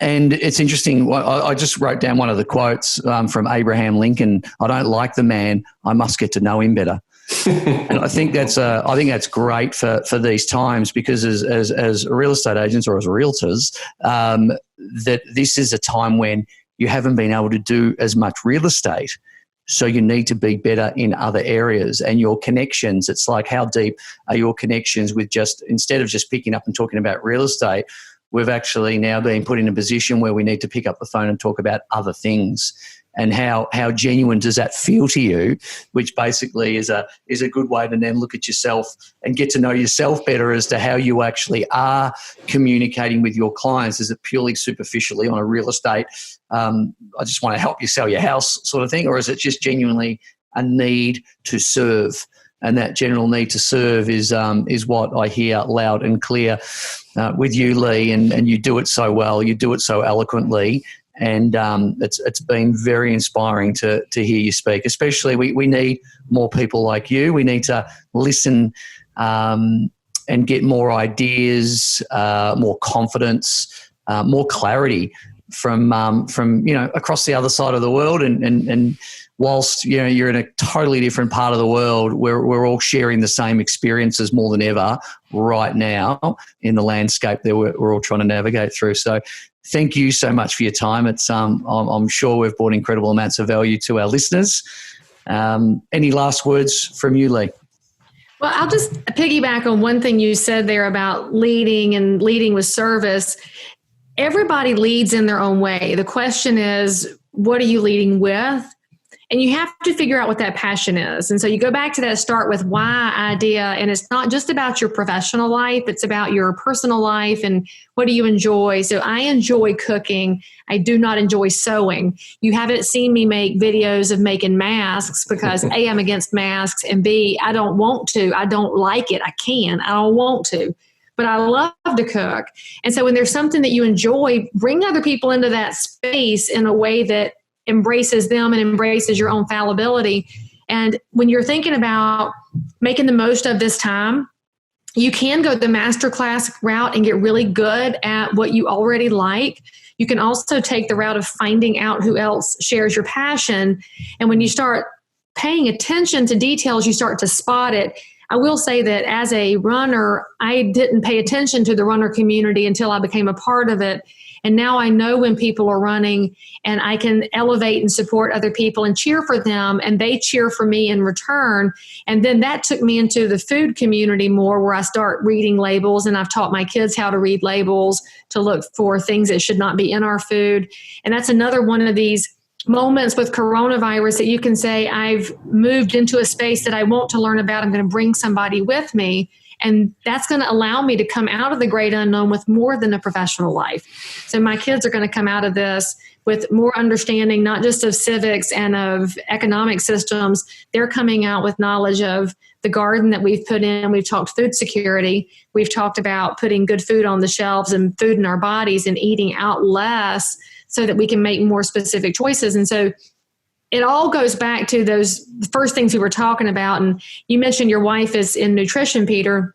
And it's interesting. I just wrote down one of the quotes from Abraham Lincoln. I don't like the man. I must get to know him better. And I think that's great for these times, because as real estate agents or as realtors, that this is a time when you haven't been able to do as much real estate. So you need to be better in other areas, and your connections. It's like, how deep are your connections with instead of just picking up and talking about real estate, we've actually now been put in a position where we need to pick up the phone and talk about other things. And how genuine does that feel to you? Which basically is a good way to then look at yourself and get to know yourself better as to how you actually are communicating with your clients. Is it purely superficially on a real estate, I just want to help you sell your house sort of thing, or is it just genuinely a need to serve? And that general need to serve is what I hear loud and clear with you, Leigh, and you do it so well. You do it so eloquently. And it's been very inspiring to hear you speak. Especially, we need more people like you. We need to listen and get more ideas, more confidence, more clarity from across the other side of the world. And whilst you're in a totally different part of the world, we're all sharing the same experiences more than ever right now in the landscape that we're all trying to navigate through. So thank you so much for your time. It's I'm sure we've brought incredible amounts of value to our listeners. Any last words from you, Leigh? Well, I'll just piggyback on one thing you said there about leading with service. Everybody leads in their own way. The question is, what are you leading with? And you have to figure out what that passion is. And so you go back to that start with why idea. And it's not just about your professional life. It's about your personal life and what do you enjoy. So I enjoy cooking. I do not enjoy sewing. You haven't seen me make videos of making masks because A, I'm against masks, and B, I don't want to. I don't like it. I don't want to. But I love to cook. And so when there's something that you enjoy, bring other people into that space in a way that embraces them and embraces your own fallibility. And when you're thinking about making the most of this time, you can go the masterclass route and get really good at what you already like. You can also take the route of finding out who else shares your passion. And when you start paying attention to details, you start to spot it. I will say that as a runner, I didn't pay attention to the runner community until I became a part of it. And now I know when people are running, and I can elevate and support other people and cheer for them, and they cheer for me in return. And then that took me into the food community more, where I start reading labels, and I've taught my kids how to read labels to look for things that should not be in our food. And that's another one of these moments with coronavirus that you can say, I've moved into a space that I want to learn about. I'm going to bring somebody with me. And that's going to allow me to come out of the great unknown with more than a professional life. So my kids are going to come out of this with more understanding, not just of civics and of economic systems. They're coming out with knowledge of the garden that we've put in. We've talked food security. We've talked about putting good food on the shelves and food in our bodies and eating out less, so that we can make more specific choices. And so it all goes back to those first things we were talking about. And you mentioned your wife is in nutrition, Peter.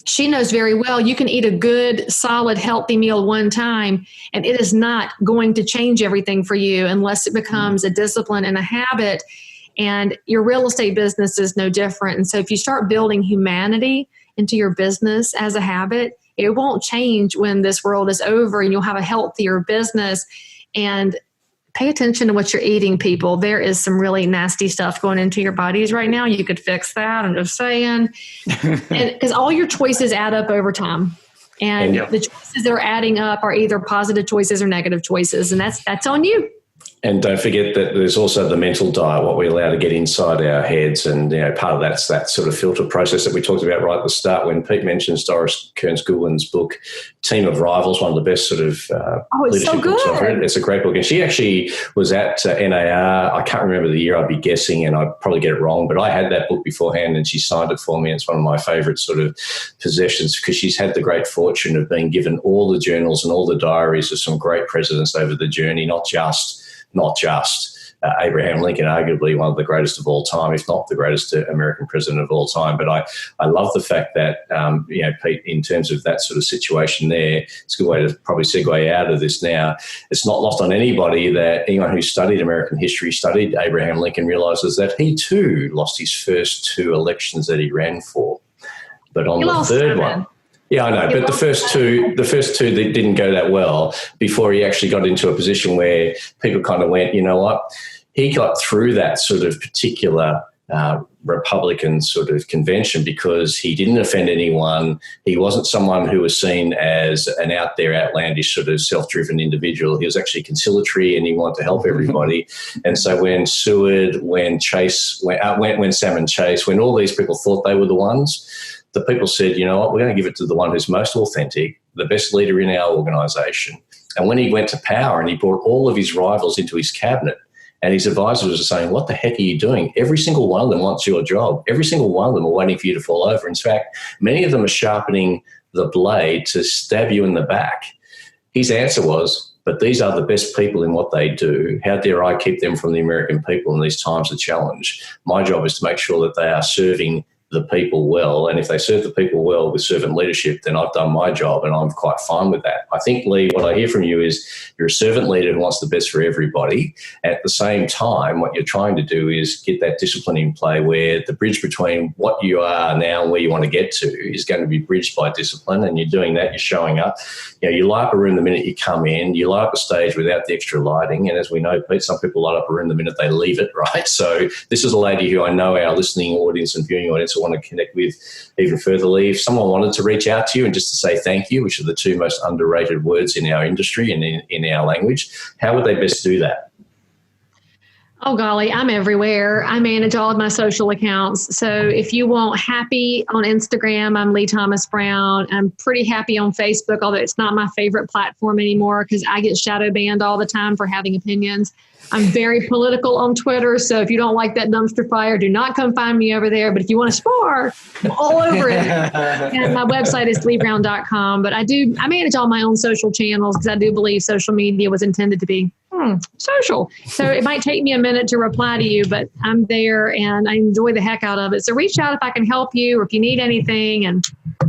She knows very well you can eat a good, solid, healthy meal one time, and it is not going to change everything for you unless it becomes a discipline and a habit. And your real estate business is no different. And so if you start building humanity into your business as a habit, it won't change when this world is over, and you'll have a healthier business. And pay attention to what you're eating, people. There is some really nasty stuff going into your bodies right now. You could fix that. I'm just saying. Because all your choices add up over time. And the choices that are adding up are either positive choices or negative choices. And that's on you. And don't forget that there's also the mental diet, what we allow to get inside our heads. And, part of that's that sort of filter process that we talked about right at the start when Pete mentions Doris Kearns Goodwin's book, Team of Rivals, one of the best sort of leadership books I've read. It's a great book. And she actually was at NAR. I can't remember the year, I'd be guessing, and I'd probably get it wrong, but I had that book beforehand and she signed it for me. It's one of my favourite sort of possessions because she's had the great fortune of being given all the journals and all the diaries of some great presidents over the journey, not just Abraham Lincoln, arguably one of the greatest of all time, if not the greatest American president of all time. But I love the fact that, Pete, in terms of that sort of situation there, it's a good way to probably segue out of this now. It's not lost on anybody that anyone who studied American history, studied Abraham Lincoln, realises that he too lost his first two elections that he ran for. But on the third one, yeah, I know. But the first two that didn't go that well before he actually got into a position where people kind of went, you know what? He got through that sort of particular Republican sort of convention because he didn't offend anyone. He wasn't someone who was seen as an out there, outlandish sort of self-driven individual. He was actually conciliatory and he wanted to help everybody. And so when Seward, when Chase, when Salmon Chase, when all these people thought they were the ones, the people said, you know what, we're going to give it to the one who's most authentic, the best leader in our organisation. And when he went to power and he brought all of his rivals into his cabinet and his advisors were saying, what the heck are you doing? Every single one of them wants your job. Every single one of them are waiting for you to fall over. In fact, many of them are sharpening the blade to stab you in the back. His answer was, but these are the best people in what they do. How dare I keep them from the American people in these times of challenge? My job is to make sure that they are serving the people well, and if they serve the people well with servant leadership, then I've done my job and I'm quite fine with that. I think, Leigh, what I hear from you is you're a servant leader who wants the best for everybody. At the same time, what you're trying to do is get that discipline in play where the bridge between what you are now and where you want to get to is going to be bridged by discipline, and you're doing that, you're showing up. You light up a room the minute you come in, you light up a stage without the extra lighting, and as we know, Pete, some people light up a room the minute they leave it, right? So this is a lady who I know our listening audience and viewing audience will want to connect with even further. Leigh, if someone wanted to reach out to you and just to say thank you, which are the two most underrated words in our industry and in our language, how would they best do that? Oh, golly, I'm everywhere. I manage all of my social accounts. So if you want happy on Instagram, I'm Leigh Thomas Brown. I'm pretty happy on Facebook, although it's not my favorite platform anymore because I get shadow banned all the time for having opinions. I'm very political on Twitter, so if you don't like that dumpster fire, do not come find me over there. But if you want to spar, I'm all over it. And my website is leighbrown.com. But I manage all my own social channels because I do believe social media was intended to be social. So it might take me a minute to reply to you, but I'm there and I enjoy the heck out of it. So reach out if I can help you or if you need anything, and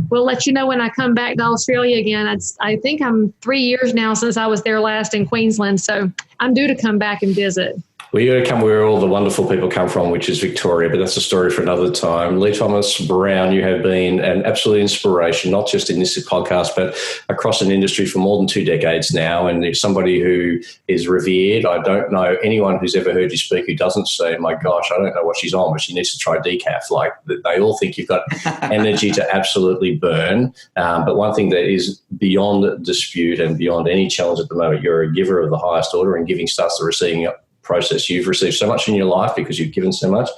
we'll let you know when I come back to Australia again. I think I'm 3 years now since I was there last in Queensland, so I'm due to come back and visit. Well, you got to come where all the wonderful people come from, which is Victoria, but that's a story for another time. Leigh Thomas Brown, you have been an absolute inspiration, not just in this podcast, but across an industry for more than 2 decades now. And you're somebody who is revered. I don't know anyone who's ever heard you speak who doesn't say, my gosh, I don't know what she's on, but she needs to try decaf. Like, they all think you've got energy to absolutely burn. But one thing that is beyond dispute and beyond any challenge at the moment, you're a giver of the highest order, and giving starts the receiving process. You've received so much in your life because you've given so much.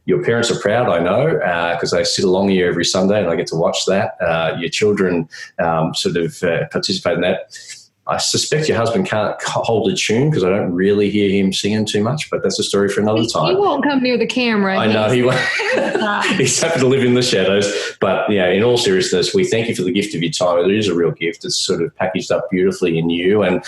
Your parents are proud, I know, because they sit along you every Sunday and I get to watch that. Your children participate in that. I suspect your husband can't hold a tune because I don't really hear him singing too much, but that's a story for another time. He won't come near the camera. I know he won't. He's happy to live in the shadows. But, in all seriousness, we thank you for the gift of your time. It is a real gift. It's sort of packaged up beautifully in you. And,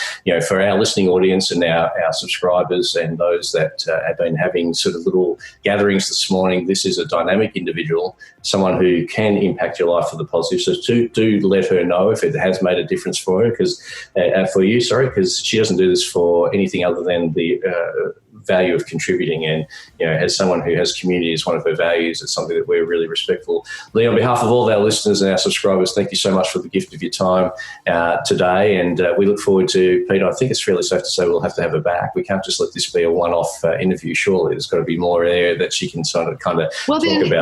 for our listening audience and our subscribers and those that have been having sort of little gatherings this morning, this is a dynamic individual, someone who can impact your life for the positive. So do let her know if it has made a difference for her, because she doesn't do this for anything other than the value of contributing. And, as someone who has community as one of her values, it's something that we're really respectful. Leigh, on behalf of all of our listeners and our subscribers, thank you so much for the gift of your time today. And we look forward to, Peter, I think it's fairly safe to say we'll have to have her back. We can't just let this be a one-off interview, surely. There's got to be more there that she can kind of talk about.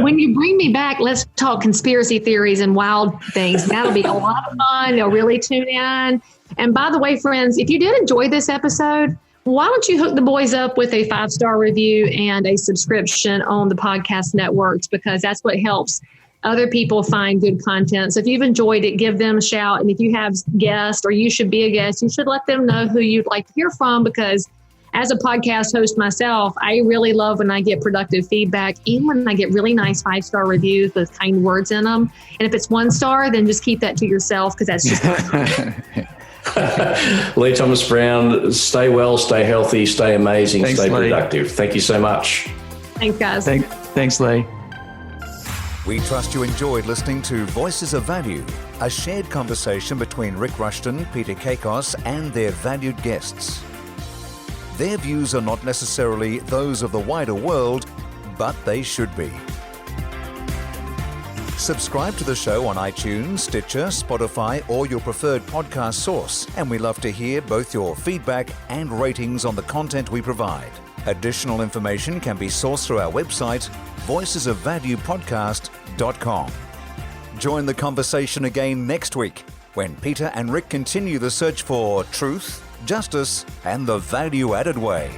When you bring me back, let's talk conspiracy theories and wild things. That'll be a lot of fun. They'll really tune in. And by the way, friends, if you did enjoy this episode, why don't you hook the boys up with a 5-star review and a subscription on the podcast networks, because that's what helps other people find good content. So if you've enjoyed it, give them a shout. And if you have guests or you should be a guest, you should let them know who you'd like to hear from, because as a podcast host myself, I really love when I get productive feedback, even when I get really nice 5-star reviews with kind words in them. And if it's 1 star, then just keep that to yourself, because that's just Leigh Thomas Brown, stay well, stay healthy, stay amazing, Thanks, stay Leigh. productive. Thank you so much. Thanks, guys. Thanks, Leigh. We trust you enjoyed listening to Voices of Value, a shared conversation between Rick Rushton, Peter Kakos, and their valued guests. Their views are not necessarily those of the wider world, but they should be. Subscribe to the show on iTunes, Stitcher, Spotify, or your preferred podcast source, and we love to hear both your feedback and ratings on the content we provide. Additional information can be sourced through our website, voicesofvaluepodcast.com. Join the conversation again next week when Peter and Rick continue the search for truth, justice, and the value-added way.